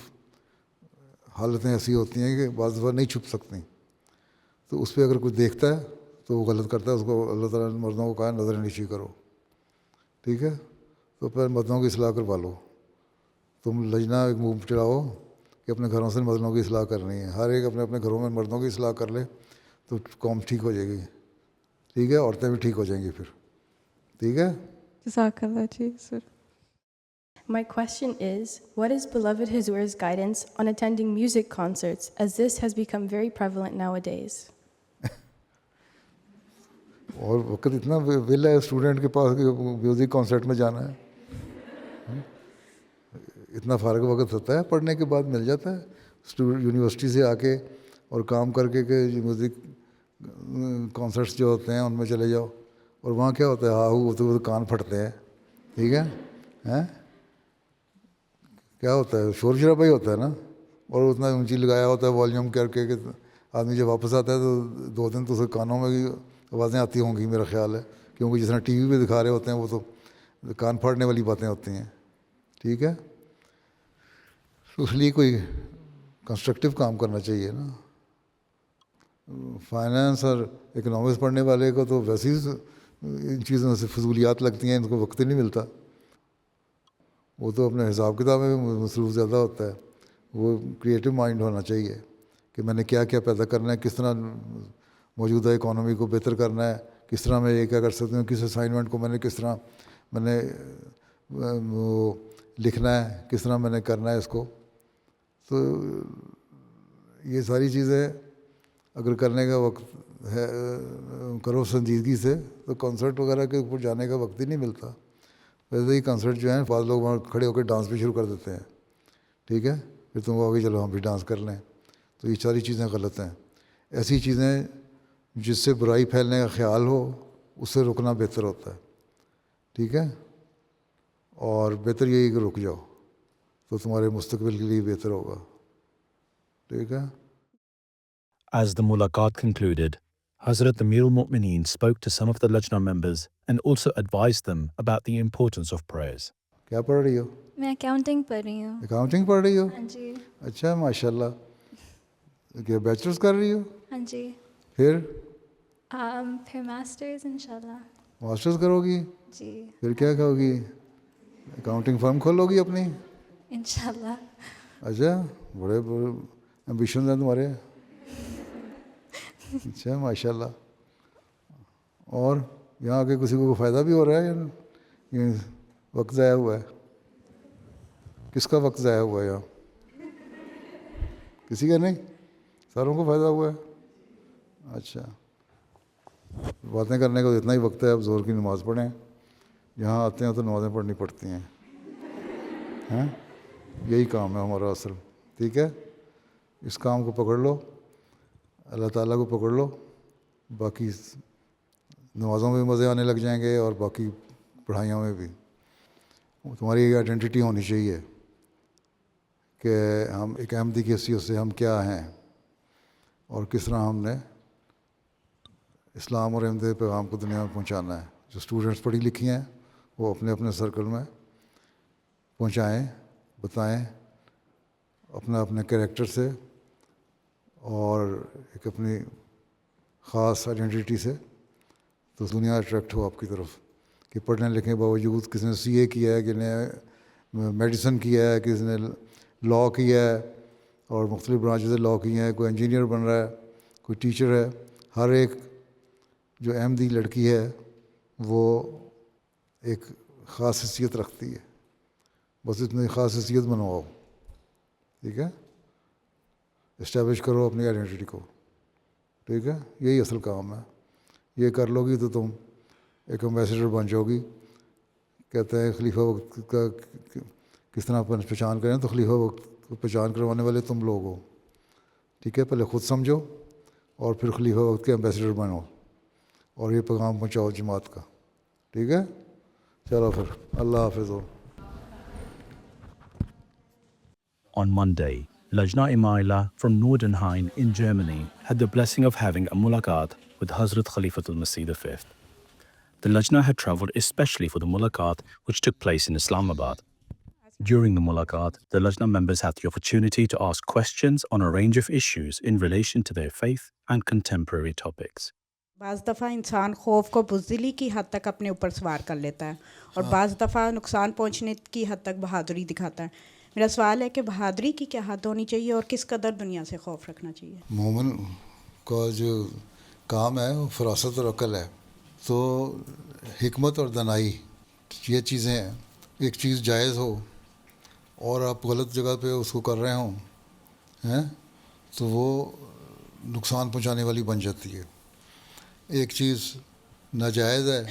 حالتیں ایسی ہوتی ہیں کہ بعض دفعہ نہیں چھپ سکتی. تو اس پہ اگر کوئی دیکھتا ہے تو وہ غلط کرتا ہے. اس کو اللہ تعالیٰ نے مردوں کو کہا نظر نیچی کرو. ٹھیک ہے. تو پھر مردوں کی اصلاح کروا لو. تم لجنا ایک منہ چڑھاؤ کہ اپنے گھروں سے مردوں کی اصلاح کرنی ہے. ہر ایک اپنے اپنے گھروں میں مردوں کی اصلاح کر لے تو قوم ٹھیک ہو جائے گی. ٹھیک ہے. عورتیں بھی ٹھیک ہو جائیں گی پھر. ٹھیک ہے. Jazakallah ji, sir. My question is, what is Beloved Huzur's guidance on attending music concerts, as this has become very prevalent nowadays? اور وقت اتنا ویلا ہے اسٹوڈنٹ کے پاس کہ میوزک کانسرٹ میں جانا ہے. اتنا فارغ وقت ہوتا ہے پڑھنے کے بعد مل جاتا ہے یونیورسٹی سے آ کے اور کام کر کے کہ میوزک کانسرٹس جو ہوتے ہیں ان میں چلے جاؤ, اور وہاں کیا ہوتا ہے, تو کان پھٹتے ہیں. ٹھیک ہے, کیا ہوتا ہے, شور شرابہ ہی ہوتا ہے نا, اور اتنا اونچی لگایا ہوتا ہے والیوم کر کے کہ آدمی جب واپس آتا ہے تو 2 دن تو اسے کانوں میں بھی آوازیں آتی ہوں گی میرا خیال ہے, کیونکہ جس طرح ٹی وی پہ دکھا رہے ہوتے ہیں وہ تو کان پھاڑنے والی باتیں ہوتی ہیں. ٹھیک ہے, اس لیے کوئی کنسٹرکٹیو کام کرنا چاہیے نا. فائنانس اور اکنامکس پڑھنے والے کو تو ویسے ہی ان چیزوں سے فضولیات لگتی ہیں, ان کو وقت ہی نہیں ملتا. وہ تو اپنے حساب کتاب میں مصروف زیادہ ہوتا ہے. وہ کریٹو مائنڈ ہونا چاہیے کہ میں نے کیا کیا پیدا کرنا ہے, کس طرح موجودہ اکانومی کو بہتر کرنا ہے, کس طرح میں یہ کیا کر سکتی ہوں, کس اسائنمنٹ کو میں نے کس طرح میں نے وہ لکھنا ہے, کس طرح میں نے کرنا ہے اس کو. تو یہ ساری چیزیں اگر کرنے کا وقت ہے کرو سنجیدگی سے, تو کنسرٹ وغیرہ کے اوپر جانے کا وقت ہی نہیں ملتا. ویسے ہی کنسرٹ جو ہیں بعض لوگ وہاں کھڑے ہو کے ڈانس بھی شروع کر دیتے ہیں. ٹھیک ہے, پھر تم کہو گے چلو ہم بھی ڈانس کر لیں. تو یہ ساری چیزیں غلط ہیں. ایسی چیزیں جس سے برائی پھیلنے کا خیال ہو اس سے رکنا بہتر ہوتا ہے. ٹھیک ہے, اور بہتر یہی کہ رک جاؤ تو تمہارے مستقبل کے لیے بہتر ہوگا. ٹھیک ہے. As the mulaqat concluded, Hazrat Amir al-Mu'mineen spoke to some of the Lajna members and also advised them about the importance of prayers. کیا پڑھ رہی ہو؟ میں اکاؤنٹنگ پڑھ رہی ہوں. اکاؤنٹنگ پڑھ رہی ہو؟ ہاں جی. اچھا, ماشاء اللہ. کیا بیچلرس کر رہی ہو؟ ہاں جی. پھر پھر ماسٹرز انشاءاللہ. ماسٹرز کرو گی؟ جی. پھر کیا کرو گی؟ اکاؤنٹنگ فرم کھولو گی اپنی؟ انشاءاللہ. اچھا, بڑے ایمبیشنز ہیں تمہارے. اچھا, ماشاء اللہ. اور یہاں آ کے کسی کو فائدہ بھی ہو رہا ہے یا وقت ضائع ہوا ہے؟ کس کا وقت ضائع ہوا ہے یہاں؟ کسی کا نہیں, ساروں کو فائدہ ہوا ہے. اچھا, باتیں کرنے کا تو اتنا ہی وقت ہے. اب زور کی نماز پڑھیں. یہاں آتے ہیں تو نمازیں پڑھنی پڑتی ہیں. ہیں, یہی کام ہے ہمارا اصل. ٹھیک ہے, اس کام کو پکڑ لو, اللہ تعالیٰ کو پکڑ لو, باقی نمازوں میں بھی مزے آنے لگ جائیں گے اور باقی پڑھائیوں میں بھی. تمہاری یہ آئیڈینٹی ہونی چاہیے کہ ہم ایک احمدی کی حیثیت سے ہم کیا ہیں اور کس طرح ہم نے اسلام اور احمدی پیغام کو دنیا میں پہنچانا ہے. جو اسٹوڈنٹس پڑھی لکھی ہیں وہ اپنے اپنے سرکل میں پہنچائیں, بتائیں اپنا اپنے کریکٹر سے اور ایک اپنی خاص آئیڈینٹی سے, تو دنیا اٹریکٹ ہو آپ کی طرف. کہ پڑھنے لکھنے باوجود کس نے سی اے کیا ہے, کس نے میڈیسن کیا ہے, کس نے لاء کیا ہے اور مختلف برانچ سے لاء کی ہیں, کوئی انجینئر بن رہا ہے, کوئی ٹیچر ہے. ہر ایک جو احمدی لڑکی ہے وہ ایک خاص حیثیت رکھتی ہے. بس اتنی خاص حیثیت بنواؤ. ٹھیک ہے, اسٹیبلش کرو اپنی آئیڈینٹی کو. ٹھیک ہے, یہی اصل کام ہے. یہ کر لو گی تو تم ایک ایمبیسڈر بن جاؤ گی. کہتے ہیں خلیفہ وقت کا کس طرح پہچان کریں, تو خلیفہ وقت کو پہچان کروانے والے تم لوگ ہو. ٹھیک ہے, پہلے خود سمجھو اور پھر خلیفہ وقت کے ایمبیسڈر بنو اور یہ پیغام پہنچاؤ جماعت کا. ٹھیک ہے, چلو پھر اللہ حافظ ہو. On Monday, Lajna Imaila from Nordenhain in Germany had the blessing of having a mulaqat with Hazrat Khalifatul Masih V. The Lajna had travelled especially for the mulaqat which took place in Islamabad. During the mulaqat, the Lajna members had the opportunity to ask questions on a range of issues in relation to their faith and contemporary topics. بعض دفعہ انسان خوف کو بزدلی کی حد تک اپنے اوپر سوار کر لیتا ہے اور بعض دفعہ نقصان پہنچنے کی حد تک بہادری دکھاتا ہے. میرا سوال ہے کہ بہادری کی کیا حد ہونی چاہیے اور کس قدر دنیا سے خوف رکھنا چاہیے؟ مومن کا جو کام ہے وہ فراست اور عقل ہے. تو حکمت اور دانائی یہ چیزیں ہیں. ایک چیز جائز ہو اور آپ غلط جگہ پہ اس کو کر رہے ہوں ہیں تو وہ نقصان پہنچانے والی بن جاتی ہے. ایک چیز ناجائز ہے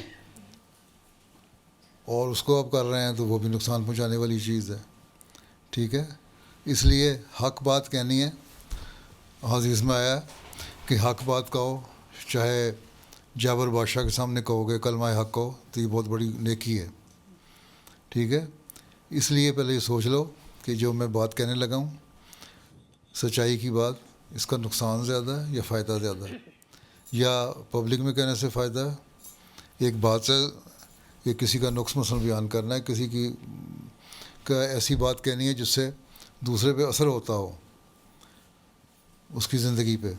اور اس کو آپ کر رہے ہیں تو وہ بھی نقصان پہنچانے والی چیز ہے. ٹھیک ہے, اس لیے حق بات کہنی ہے. حدیث میں آیا کہ حق بات کہو, چاہے جابر بادشاہ کے سامنے کہو گے کلمہ حق کہو تو یہ بہت بڑی نیکی ہے. ٹھیک ہے, اس لیے پہلے یہ سوچ لو کہ جو میں بات کہنے لگا ہوں سچائی کی بات, اس کا نقصان زیادہ ہے یا فائدہ زیادہ ہے, یا پبلک میں کہنے سے فائدہ ہے. ایک بات سے یہ کسی کا نقص مثلا بیان کرنا ہے, کسی کی کا ایسی بات کہنی ہے جس سے دوسرے پہ اثر ہوتا ہو اس کی زندگی پہ,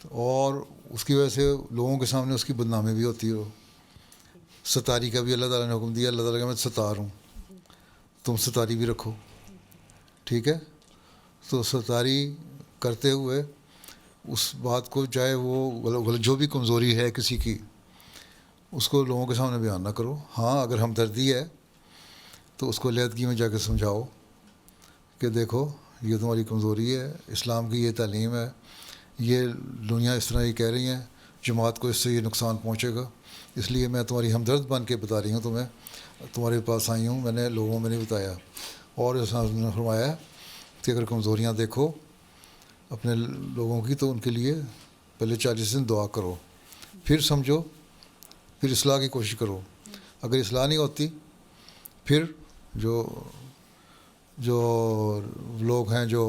اور اس کی وجہ سے لوگوں کے سامنے اس کی بدنامی بھی ہوتی ہو. ستاری کا بھی اللہ تعالیٰ نے حکم دیا, اللہ تعالیٰ کا میں ستار ہوں, تم ستاری بھی رکھو. ٹھیک ہے, تو ستاری کرتے ہوئے اس بات کو, چاہے وہ جو بھی کمزوری ہے کسی کی, اس کو لوگوں کے سامنے بیان نہ کرو. ہاں اگر ہمدردی ہے تو اس کو علیحدگی میں جا کے سمجھاؤ کہ دیکھو یہ تمہاری کمزوری ہے, اسلام کی یہ تعلیم ہے, یہ دنیا اس طرح یہ کہہ رہی ہیں, جماعت کو اس سے یہ نقصان پہنچے گا, اس لیے میں تمہاری ہمدرد بن کے بتا رہی ہوں, تمہیں تمہارے پاس آئی ہوں, میں نے لوگوں میں نہیں بتایا. اور اس نے فرمایا کہ اگر کمزوریاں دیکھو اپنے لوگوں کی تو ان کے لیے پہلے 40 دن دعا کرو, پھر سمجھو, پھر اصلاح کی کوشش کرو. اگر اصلاح نہیں ہوتی پھر جو لوگ ہیں, جو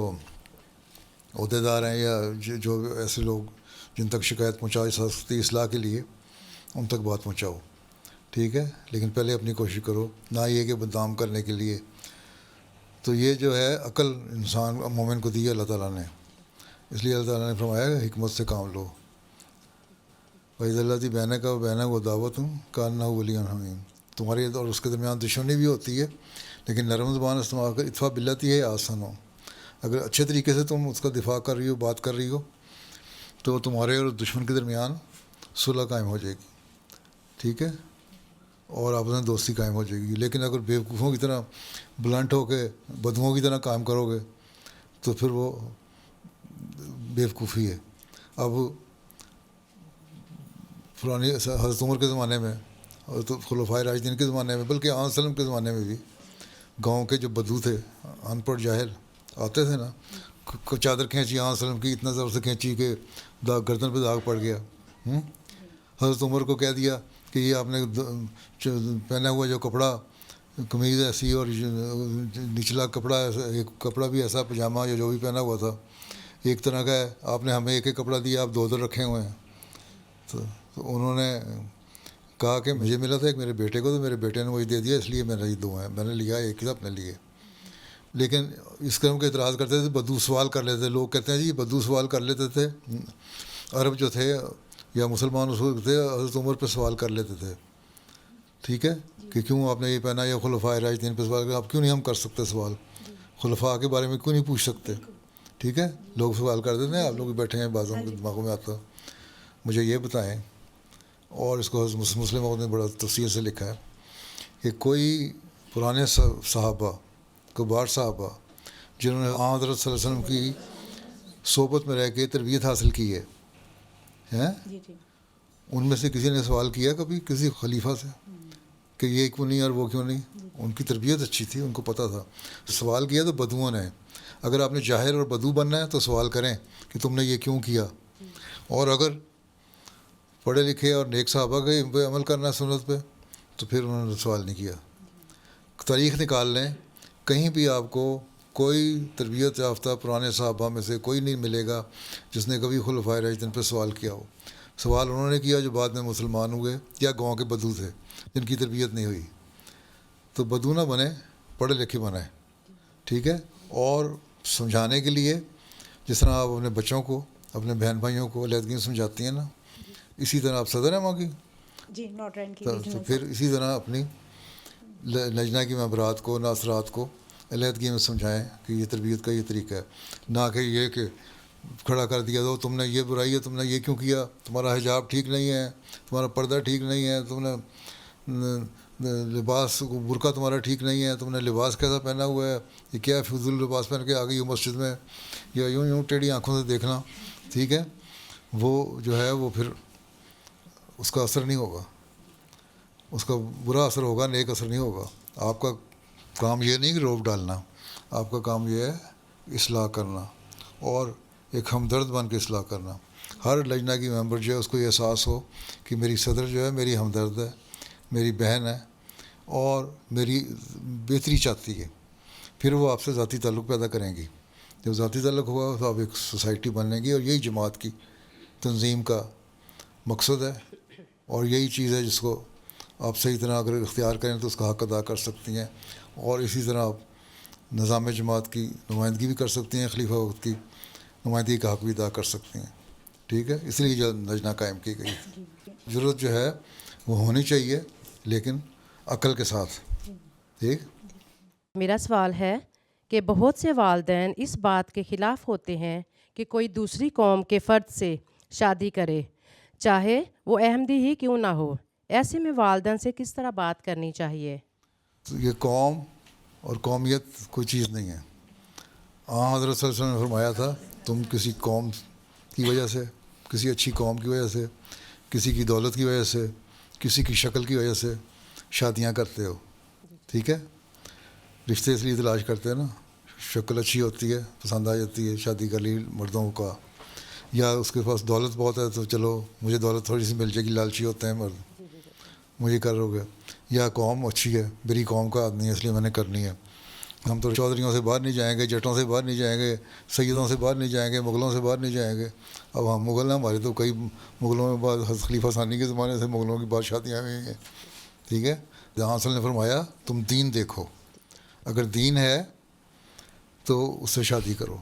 عہدیدار ہیں, یا جو ایسے لوگ جن تک شکایت پہنچا سکتی اصلاح کے لیے, ان تک بات پہنچاؤ. ٹھیک ہے, لیکن پہلے اپنی کوشش کرو, نہ یہ کہ بدنام کرنے کے لیے. تو یہ جو ہے عقل انسان مومن کو دی ہے اللہ تعالیٰ نے, اس لیے اللہ تعالیٰ نے فرمایا کہ حکمت سے کام لو. وحید اللہ کی بہن کا بہن وہ دعوت ہوں کاننا ولی حمیم. تمہاری اور اس کے درمیان دشمنی بھی ہوتی ہے, لیکن نرم زبان استعمال کر, اتفاق بلتی ہے آسان ہو. اگر اچھے طریقے سے تم اس کا دفاع کر رہی ہو, بات کر رہی ہو, تو تمہارے اور دشمن کے درمیان صلح قائم ہو جائے گی. ٹھیک ہے, اور آپس میں دوستی قائم ہو جائے گی. لیکن اگر بیوقوفوں کی طرح بلنٹ ہو کے بدوؤں کی طرح کام کرو گے تو پھر وہ بیوقوفی ہے. اب پرانی حضرت عمر کے زمانے میں اور تو خلفائے راشدین کے زمانے میں, بلکہ آن وسلم کے زمانے میں بھی گاؤں کے جو بدو تھے, ان پڑھ جاہل آتے تھے نا, چادر کھینچی آن وسلم کی, اتنا زور سے کھینچی کہ گردن پہ داغ پڑ گیا. حضرت عمر کو کہہ دیا کہ یہ آپ نے پہنا ہوا جو کپڑا, قمیض ایسی اور نچلا کپڑا, ایک کپڑا بھی ایسا پاجامہ یا جو بھی پہنا ہوا تھا ایک طرح کا ہے, آپ نے ہمیں ایک ایک کپڑا دیا, آپ 2 رکھے ہوئے ہیں. تو انہوں نے کہا کہ مجھے ملا تھا ایک میرے بیٹے کو, تو میرے بیٹے نے وہی دے دیا, اس لیے میرا یہ 2 ہیں, میں نے لیا ایک ہی اپنے لیے. لیکن اس قسم کے اعتراض کرتے تھے, بدو سوال کر لیتے تھے. لوگ کہتے ہیں جی بدو سوال کر لیتے تھے, عرب جو تھے یا مسلمان اصول تھے حضرت عمر پہ سوال کر لیتے تھے. ٹھیک ہے, کہ کیوں آپ نے یہ پہنا, یا خلفائے راشدین پہ سوال کر, آپ کیوں نہیں ہم کر سکتے سوال, خلفاء کے بارے میں کیوں نہیں پوچھ سکتے. ٹھیک ہے, لوگ سوال کر دیتے ہیں, آپ لوگ بیٹھے ہیں, بعضوں کے دماغوں میں آتا. مجھے یہ بتائیں, اور اس کو مسلم نے بڑا تفصیل سے لکھا ہے کہ کوئی پرانے صحابہ, کبار صحابہ جنہوں نے حضرت صلی اللہ علیہ وسلم کی صحبت میں رہ کے تربیت حاصل کی ہے, ان میں سے کسی نے سوال کیا کبھی کسی خلیفہ سے کہ یہ کیوں نہیں اور وہ کیوں نہیں؟ ان کی تربیت اچھی تھی, ان کو پتہ تھا. سوال کیا تو بدوؤں نے. اگر آپ نے جاہل اور بدو بننا ہے تو سوال کریں کہ تم نے یہ کیوں کیا. اور اگر پڑھے لکھے اور نیک صحابہ کے پہ عمل کرنا ہے سنت پہ, تو پھر انہوں نے سوال نہیں کیا. تاریخ نکال لیں, کہیں بھی آپ کو کوئی تربیت یافتہ پرانے صحابہ میں سے کوئی نہیں ملے گا جس نے کبھی خلفائے راشدین پہ سوال کیا ہو. سوال انہوں نے کیا جو بعد میں مسلمان ہوئے, یا گاؤں کے بدو تھے جن کی تربیت نہیں ہوئی. تو بدو نہ بنے, پڑھے لکھے بنائیں. ٹھیک ہے, اور سمجھانے کے لیے جس طرح آپ اپنے بچوں کو, اپنے بہن بھائیوں کو علیحدگی سمجھاتی ہیں نا, اسی طرح آپ صدر ہیں وہاں کی, جی نوٹرین کی, تو پھر اسی طرح اپنی لجنہ کی ممبرات کو, ناصرات کو علیحدگی میں سمجھائیں کہ یہ تربیت کا یہ طریقہ ہے. نہ کہ یہ کہ کھڑا کر دیا دو, تم نے یہ برائی ہے, تم نے یہ کیوں کیا, تمہارا حجاب ٹھیک نہیں ہے, تمہارا پردہ ٹھیک نہیں ہے, تم نے لباس برقع تمہارا ٹھیک نہیں ہے, تم نے لباس کیسا پہنا ہوا ہے, یہ کیا فضول لباس پہن کے آ گئی ہو مسجد میں, یا یوں ٹیڑھی آنکھوں سے دیکھنا. ٹھیک ہے, وہ جو ہے وہ پھر اس کا اثر نہیں ہوگا, اس کا برا اثر ہوگا, نیک اثر نہیں ہوگا. آپ کا کام یہ نہیں کہ روب ڈالنا, آپ کا کام یہ ہے اصلاح کرنا اور ایک ہمدرد بن کے اصلاح کرنا. ہر لجنہ کی ممبر جو ہے اس کو یہ احساس ہو کہ میری صدر جو ہے میری ہمدرد ہے, میری بہن ہے اور میری بہتری چاہتی ہے. پھر وہ آپ سے ذاتی تعلق پیدا کریں گی. جب ذاتی تعلق ہوگا تو آپ ایک سوسائٹی بنیں گی, اور یہی جماعت کی تنظیم کا مقصد ہے, اور یہی چیز ہے جس کو آپ صحیح طرح اگر اختیار کریں تو اس کا حق ادا کر سکتی ہیں. اور اسی طرح آپ نظام جماعت کی نمائندگی بھی کر سکتی ہیں, خلیفہ وقت کی نمائندگی کا حق بھی ادا کر سکتی ہیں. ٹھیک ہے, اس لیے جو لجنہ قائم کی گئی. ضرورت جو ہے وہ ہونی چاہیے لیکن عقل کے ساتھ. ٹھیک. میرا سوال ہے کہ بہت سے والدین اس بات کے خلاف ہوتے ہیں کہ کوئی دوسری قوم کے فرد سے شادی کرے, چاہے وہ احمدی ہی کیوں نہ ہو. ایسے میں والدین سے کس طرح بات کرنی چاہیے؟ تو یہ قوم اور قومیت کوئی چیز نہیں ہے. حضرت صلی اللہ علیہ وسلم نے فرمایا تھا تم کسی قوم کی وجہ سے, کسی اچھی قوم کی وجہ سے, کسی کی دولت کی وجہ سے, کسی کی شکل کی وجہ سے شادیاں کرتے ہو. ٹھیک ہے, رشتے اس لیے تلاش کرتے ہیں نا, شکل اچھی ہوتی ہے, پسند آ جاتی ہے, شادی کر لی مردوں کا, یا اس کے پاس دولت بہت ہے تو چلو مجھے دولت تھوڑی سی مل جائے گی, لالچی ہوتے ہیں مرد, مجھے کر لو گے. یا قوم اچھی ہے, میری قوم کا آدمی ہے اس لیے میں نے کرنی ہے. ہم تو چودھریوں سے باہر نہیں جائیں گے, جٹوں سے باہر نہیں جائیں گے, سیدوں سے باہر نہیں جائیں گے, مغلوں سے باہر نہیں جائیں گے. اب ہم مغل ہیں, ہمارے تو کئی مغلوں میں بعد حضرت خلیفہ ثانی کے زمانے سے مغلوں کی بات شادیاں ہوئی ہیں. ٹھیک ہے, جہاں صلی اللہ نے فرمایا تم دین دیکھو, اگر دین ہے تو اس سے شادی کرو.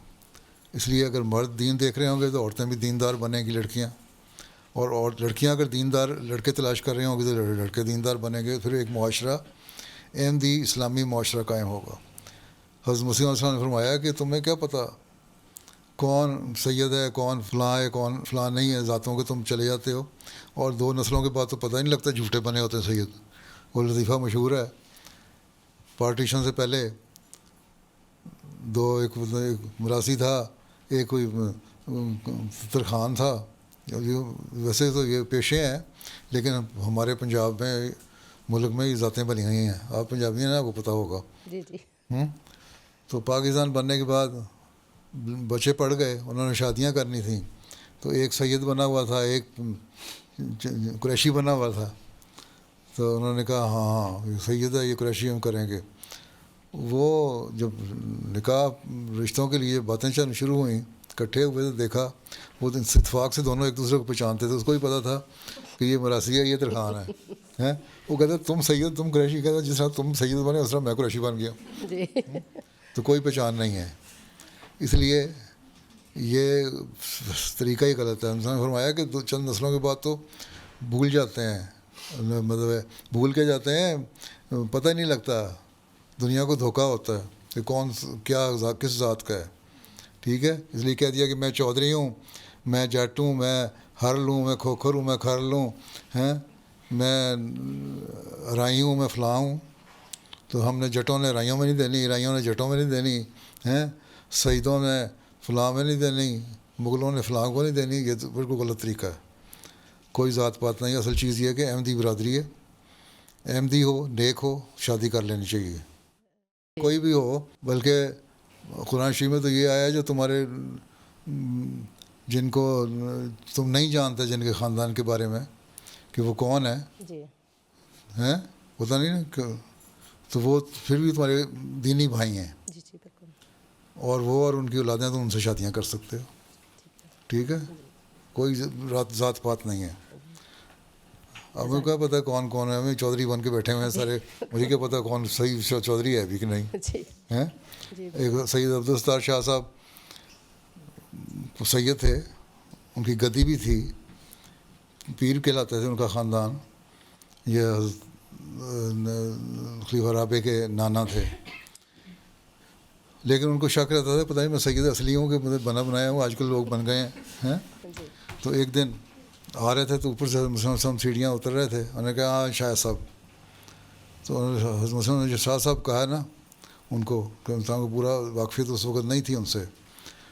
اس لیے اگر مرد دین دیکھ رہے ہوں گے تو عورتیں بھی دیندار بنیں گی, لڑکیاں, اور لڑکیاں اگر دیندار لڑکے تلاش کر رہے ہوں گے تو لڑکے دیندار بنیں گے. پھر ایک معاشرہ احمدی اسلامی معاشرہ قائم ہوگا. حضرت مسیح علیہ السلام نے فرمایا کہ تمہیں کیا پتہ کون سید ہے, کون فلاں ہے, کون فلاں نہیں ہے, ذاتوں کے تم چلے جاتے ہو, اور 2 نسلوں کے بعد تو پتہ ہی نہیں لگتا, جھوٹے بنے ہوتے ہیں سید. وہ لطیفہ مشہور ہے, پارٹیشن سے پہلے ایک مراسی تھا, ایک کوئی ترخان تھا. ویسے تو یہ پیشے ہیں لیکن ہمارے پنجاب میں ملک میں یہ ذاتیں بنی ہوئی ہیں. آپ پنجابی ہیں نا, آپ کو پتہ ہوگا. جی جی. تو پاکستان بننے کے بعد بچے پڑ گئے, انہوں نے شادیاں کرنی تھیں, تو ایک سید بنا ہوا تھا, ایک قریشی بنا ہوا تھا. تو انہوں نے کہا ہاں یہ سید ہے, یہ قریشی ہم کریں گے. وہ جب نکاح رشتوں کے لیے باتیں چلنا شروع ہوئیں, اکٹھے ہوئے تو دیکھا وہ اتفاق سے دونوں ایک دوسرے کو پہچانتے تھے. اس کو بھی پتہ تھا کہ یہ مراسی ہے, یہ ترخان ہے. وہ کہتا تم سید, تم قریشی. کہتا جس طرح تم سید بنے اس طرح میں قریشی بن گیا. تو کوئی پہچان نہیں ہے. اس لیے یہ طریقہ ہی غلط ہے. انسان نے فرمایا کہ چند نسلوں کے بعد تو بھول جاتے ہیں, مطلب ہے بھول کے جاتے ہیں, پتہ ہی نہیں لگتا, دنیا کو دھوکہ ہوتا ہے کہ کون کیا کس ذات کا ہے. ٹھیک ہے, اس لیے کہہ دیا کہ میں چودھری ہوں, میں جٹ ہوں, میں ہر لوں, میں کھوکھر ہوں, میں کھر لوں, میں رائی ہوں, میں فلاں ہوں. تو ہم نے جٹوں نے رائیوں میں نہیں دینی, رائیوں نے جٹوں میں نہیں دینی, سیدوں نے فلاں میں نہیں دینی, مغلوں نے فلاں کو نہیں دینی. یہ تو بالکل غلط طریقہ ہے. کوئی ذات پات نہیں. اصل چیز یہ ہے کہ احمدی برادری ہے, احمدی ہو, نیک ہو, شادی کر لینی چاہیے. کوئی بھی ہو, بلکہ قرآن شریف میں تو یہ آیا جو تمہارے جن کو تم نہیں جانتے, جن کے خاندان کے بارے میں کہ وہ کون ہے, پتہ نہیں نا, تو وہ پھر بھی تمہارے دینی بھائی ہیں, اور وہ اور ان کی اولادیں تم ان سے شادیاں کر سکتے ہو. ٹھیک ہے, کوئی ذات پات نہیں ہے. اب ہمیں کیا پتہ کون کون ہے, ہمیں چودھری بن کے بیٹھے ہوئے ہیں سارے, مجھے کیا پتہ کون صحیح چودھری ہے ابھی کہ نہیں. ایک سید عبدالستار شاہ صاحب سید تھے, ان کی گدی بھی تھی, پیر کہلاتے تھے ان کا خاندان. یہ خلیفہ رابع کے نانا تھے, لیکن ان کو شک رہتا تھا پتہ نہیں میں سید اصلی ہوں کہ مجھے بنا بنایا ہوں, آج کل لوگ بن گئے ہیں. تو ایک دن آ رہے تھے تو اوپر سے مسلم سیڑھیاں اتر رہے تھے, انہوں نے کہا ہاں شاہ صاحب. تو حضرت مسلم نے جو شاہ صاحب کہا نا ان کو, کہ انسان کو پورا واقفیت اس وقت نہیں تھی ان سے,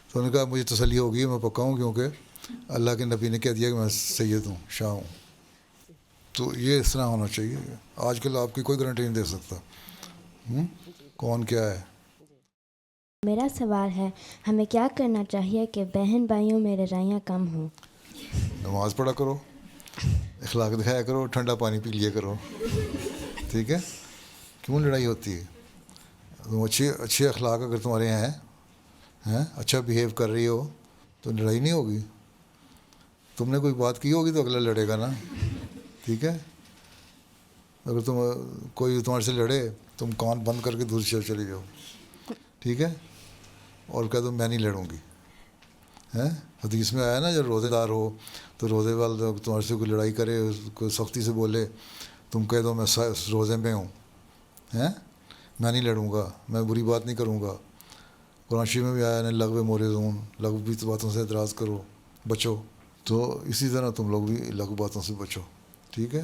تو انہوں نے کہا مجھے تسلی ہوگی, میں پکا ہوں, کیونکہ اللہ کے نبی نے کہہ دیا کہ میں سید ہوں, شاہ ہوں. تو یہ اس طرح ہونا چاہیے. آج کل آپ کی کوئی گارنٹی نہیں دے سکتا کون کیا ہے. میرا سوال ہے ہمیں کیا کرنا چاہیے کہ بہن بھائیوں میں لڑائیاں کم ہوں؟ نماز پڑھا کرو, اخلاق دکھایا کرو, ٹھنڈا پانی پی لیا کرو. ٹھیک ہے, کیوں لڑائی ہوتی ہے؟ تم اچھے اخلاق اگر تمہارے یہاں ہیں, اچھا بیہیو کر رہی ہو تو لڑائی نہیں ہوگی. تم نے کوئی بات کی ہوگی تو اگلا لڑے گا نا. ٹھیک ہے, اگر کوئی تمہارے سے لڑے تم کان بند کر کے دوسری چلے جاؤ. ٹھیک ہے, اور کہہ دو میں نہیں لڑوں گی. حدیث میں آیا نا, جب روزے دار ہو تو روزے والا تمہارے سے کوئی لڑائی کرے, کوئی سختی سے بولے, تم کہہ دو میں روزے میں ہوں, میں نہیں لڑوں گا, میں بری بات نہیں کروں گا. قرآن شریف میں بھی آیا نا لغو مورزون, لغو بھی باتوں سے اعتراض کرو, بچو. تو اسی طرح تم لوگ بھی لغو باتوں سے بچو. ٹھیک ہے,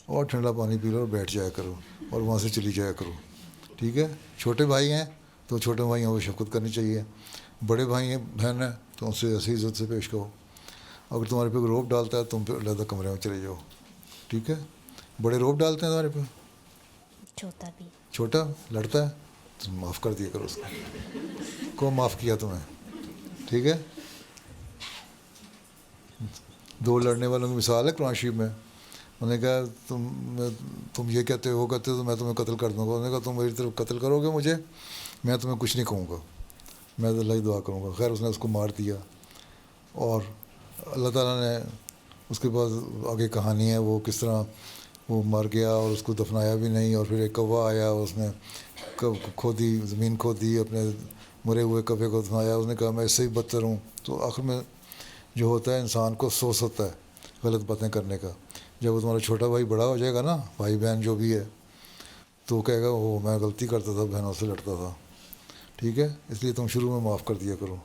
اور ٹھنڈا پانی پی لو اور بیٹھ جایا کرو اور وہاں سے چلی جایا کرو. ٹھیک ہے, چھوٹے بھائی ہیں تو چھوٹے بھائیوں کو شفقت کرنی چاہیے. بڑے بھائی ہیں بہن ہیں تو ان سے ایسی عزت سے پیش کرو. اگر تمہارے پہ روب ڈالتا ہے تم پہ علیحدہ کمرے میں چلے جاؤ. ٹھیک ہے, بڑے روب ڈالتے ہیں تمہارے پہ, چھوٹا بھی, چھوٹا لڑتا ہے تو معاف کر دیا کرو اس کو معاف کیا تمہیں. ٹھیک ہے, دو لڑنے والوں کی مثال ہے قرآن شریف میں. انہوں نے کہا تم یہ کہتے ہو وہ کہتے ہو تو میں تمہیں قتل کر دوں گا. انہوں نے کہا تم میری طرف قتل کرو گے مجھے, میں تمہیں کچھ نہیں کہوں گا, میں تو اللہ ہی دعا کروں گا. خیر اس نے اس کو مار دیا, اور اللہ تعالیٰ نے اس کے بعد آگے کہانی ہے وہ کس طرح وہ مر گیا اور اس کو دفنایا بھی نہیں, اور پھر ایک کوا آیا, اس نے کھودی, زمین کھودی, اپنے مرے ہوئے کوے کو دفنایا. اس نے کہا میں اس سے ہی بدتر ہوں. تو آخر میں جو ہوتا ہے انسان کو سوچ ہوتا ہے غلط باتیں کرنے کا. جب وہ تمہارا چھوٹا بھائی بڑا ہو جائے گا نا, بھائی بہن جو بھی ہے, تو وہ کہے گا وہ میں غلطی کرتا تھا, بہنوں سے لڑتا تھا. ٹھیک ہے, اس لیے تم شروع میں معاف کر دیا کرو.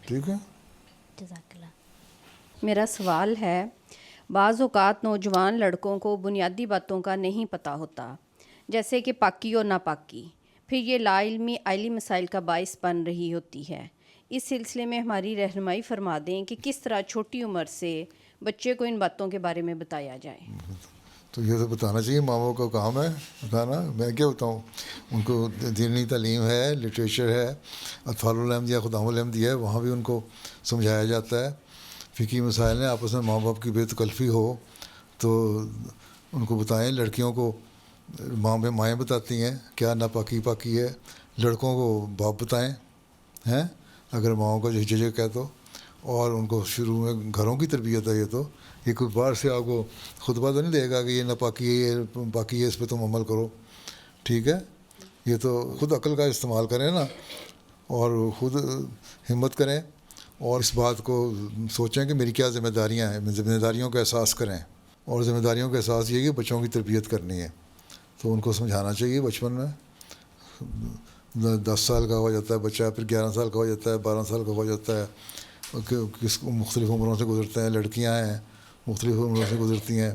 ٹھیک ہے. جزاک اللہ. میرا سوال ہے بعض اوقات نوجوان لڑکوں کو بنیادی باتوں کا نہیں پتہ ہوتا, جیسے کہ پاکی اور ناپاکی, پھر یہ لا علمی عائلی مسائل کا باعث بن رہی ہوتی ہے. اس سلسلے میں ہماری رہنمائی فرما دیں کہ کس طرح چھوٹی عمر سے بچے کو ان باتوں کے بارے میں بتایا جائے. تو یہ تو بتانا چاہیے, ماں باپ کا کام ہے بتانا. میں کیا بتاؤں, ان کو دینی تعلیم ہے, لٹریچر ہے, اطفال الحمدیہ خدام الحمدیہ ہے, وہاں بھی ان کو سمجھایا جاتا ہے. فقہی مسائل ہیں, آپس میں ماں باپ کی بے تکلفی ہو تو ان کو بتائیں. لڑکیوں کو مائیں بتاتی ہیں کیا ناپاکی پاکی ہے, لڑکوں کو باپ بتائیں اگر ماؤں کا جھجھک ہے تو. اور ان کو شروع میں گھروں کی تربیت ہے. یہ تو یہ کوئی باہر سے آپ کو خطبہ تو نہیں دے گا کہ یہ ناپاکی ہے, یہ پاکی ہے, اس پہ تم عمل کرو. ٹھیک ہے, یہ تو خود عقل کا استعمال کریں نا, اور خود ہمت کریں, اور اس بات کو سوچیں کہ میری کیا ذمہ داریاں ہیں. ذمہ داریوں کا احساس کریں, اور ذمہ داریوں کا احساس یہ کہ بچوں کی تربیت کرنی ہے. تو ان کو سمجھانا چاہیے بچپن میں. 10 سال کا ہو جاتا ہے بچہ, پھر 11 سال کا ہو جاتا ہے, 12 سال کا ہو جاتا ہے, مختلف عمروں سے گزرتے ہیں. لڑکیاں ہیں مختلف عمروں سے گزرتی ہیں,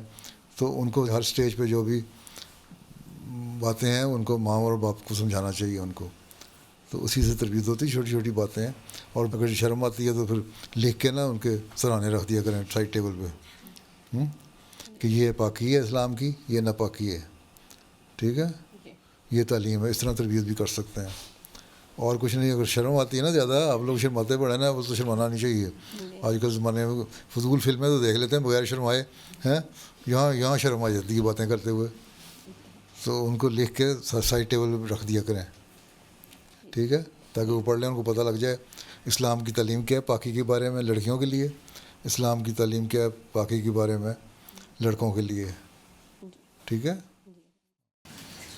تو ان کو ہر سٹیج پہ جو بھی باتیں ہیں ان کو ماں اور باپ کو سمجھانا چاہیے ان کو. تو اسی سے تربیت ہوتی ہے, چھوٹی چھوٹی باتیں ہیں. اور اگر شرم آتی ہے تو پھر لکھ کے نا ان کے سرانے رکھ دیا کریں سائڈ ٹیبل پہ کہ یہ پاکی ہے اسلام کی, یہ ناپاکی ہے. ٹھیک ہے, یہ تعلیم ہے. اس طرح تربیت بھی کر سکتے ہیں, اور کچھ نہیں. اگر شرم آتی ہے نا زیادہ, آپ لوگ شرماتے پڑے نا, وہ تو شرمانا نہیں چاہیے. آج کل زمانے میں فضول فلمیں تو دیکھ لیتے ہیں بغیر شرمائے ہیں, یہاں شرم آ جاتی ہے باتیں کرتے ہوئے. تو ان کو لکھ کے سائڈ ٹیبل پہ رکھ دیا کریں. ٹھیک ہے, تاکہ وہ پڑھ لیں, ان کو پتہ لگ جائے اسلام کی تعلیم کیا ہے پاکی کے بارے میں لڑکیوں کے لیے, اسلام کی تعلیم کیا ہے پاکی کے بارے میں لڑکوں کے لیے. ٹھیک ہے,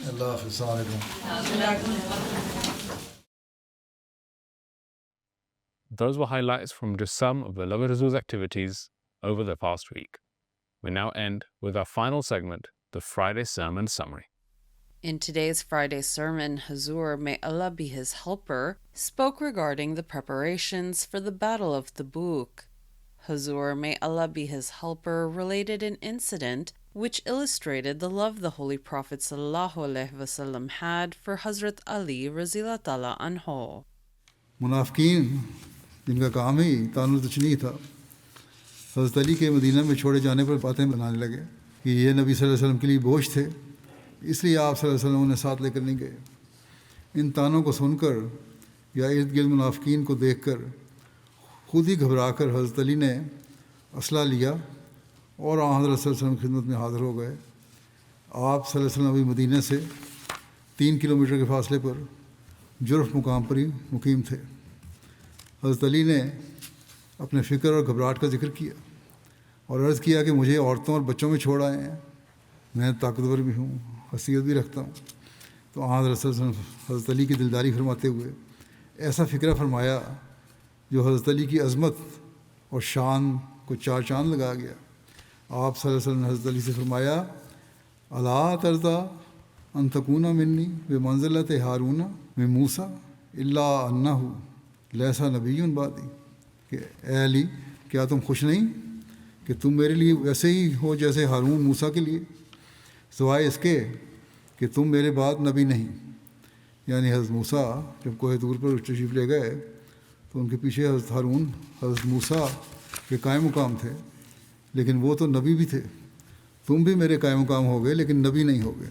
اللہ حافظ. السلام علیکم. Those were highlights from just some of beloved Huzoor's activities over the past week. We now end with our final segment, the Friday Sermon Summary. In today's Friday sermon, Huzoor, may Allah be his helper, spoke regarding the preparations for the Battle of Tabuk. Huzoor, may Allah be his helper, related an incident which illustrated the love the Holy Prophet ﷺ had for Hazrat Ali Raziyallahu Ta'ala anhu. منافقین جن کا کام ہی تانو تشنیع تھا, حضرت علی کے مدینہ میں چھوڑے جانے پر باتیں بنانے لگے. کہ یہ نبی صلی اللہ علیہ وسلم کے لیے بوجھ تھے، اس لیے آپ صلی اللہ علیہ وسلم انہیں ساتھ لے کر نہیں گئے۔ ان تانوں کو سن کر یا ارد گرد منافقین کو دیکھ کر خود ہی گھبرا کر حضرت علی نے اسلحہ لیا اور آن حضرت صلی اللہ علیہ وسلم کی خدمت میں حاضر ہو گئے۔ آپ صلی اللہ علیہ وسلم ابھی مدینہ سے 3 کلومیٹر کے فاصلے پر جرف مقام پر ہی مقیم تھے۔ حضرت علی نے اپنے فکر اور گھبراہٹ کا ذکر کیا اور عرض کیا کہ مجھے عورتوں اور بچوں میں چھوڑ آئے ہیں، میں طاقتور بھی ہوں، حیثیت بھی رکھتا ہوں۔ تو حضرت صلی اللہ علیہ وسلم حضرت علی کی دلداری فرماتے ہوئے ایسا فکرہ فرمایا جو حضرت علی کی عظمت اور شان کو 4 چاند لگا گیا۔ آپ صلی اللہ علیہ وسلم نے حضرت علی سے فرمایا، الا ترضی ان تکون منی بمنزلۃ ہارون من موسیٰ الا انہ لیس نبی بعدی، کہ اے علی کیا تم خوش نہیں کہ تم میرے لیے ویسے ہی ہو جیسے ہارون موسیٰ کے لیے، سوائے اس کے کہ تم میرے بعد نبی نہیں۔ یعنی حضرت موسیٰ جب کوہ طور پر تشریف لے گئے تو ان کے پیچھے حضرت ہارون حضرت موسیٰ کے قائم مقام تھے، لیکن وہ تو نبی بھی تھے۔ تم بھی میرے قائم مقام ہو گئے لیکن نبی نہیں ہو گئے۔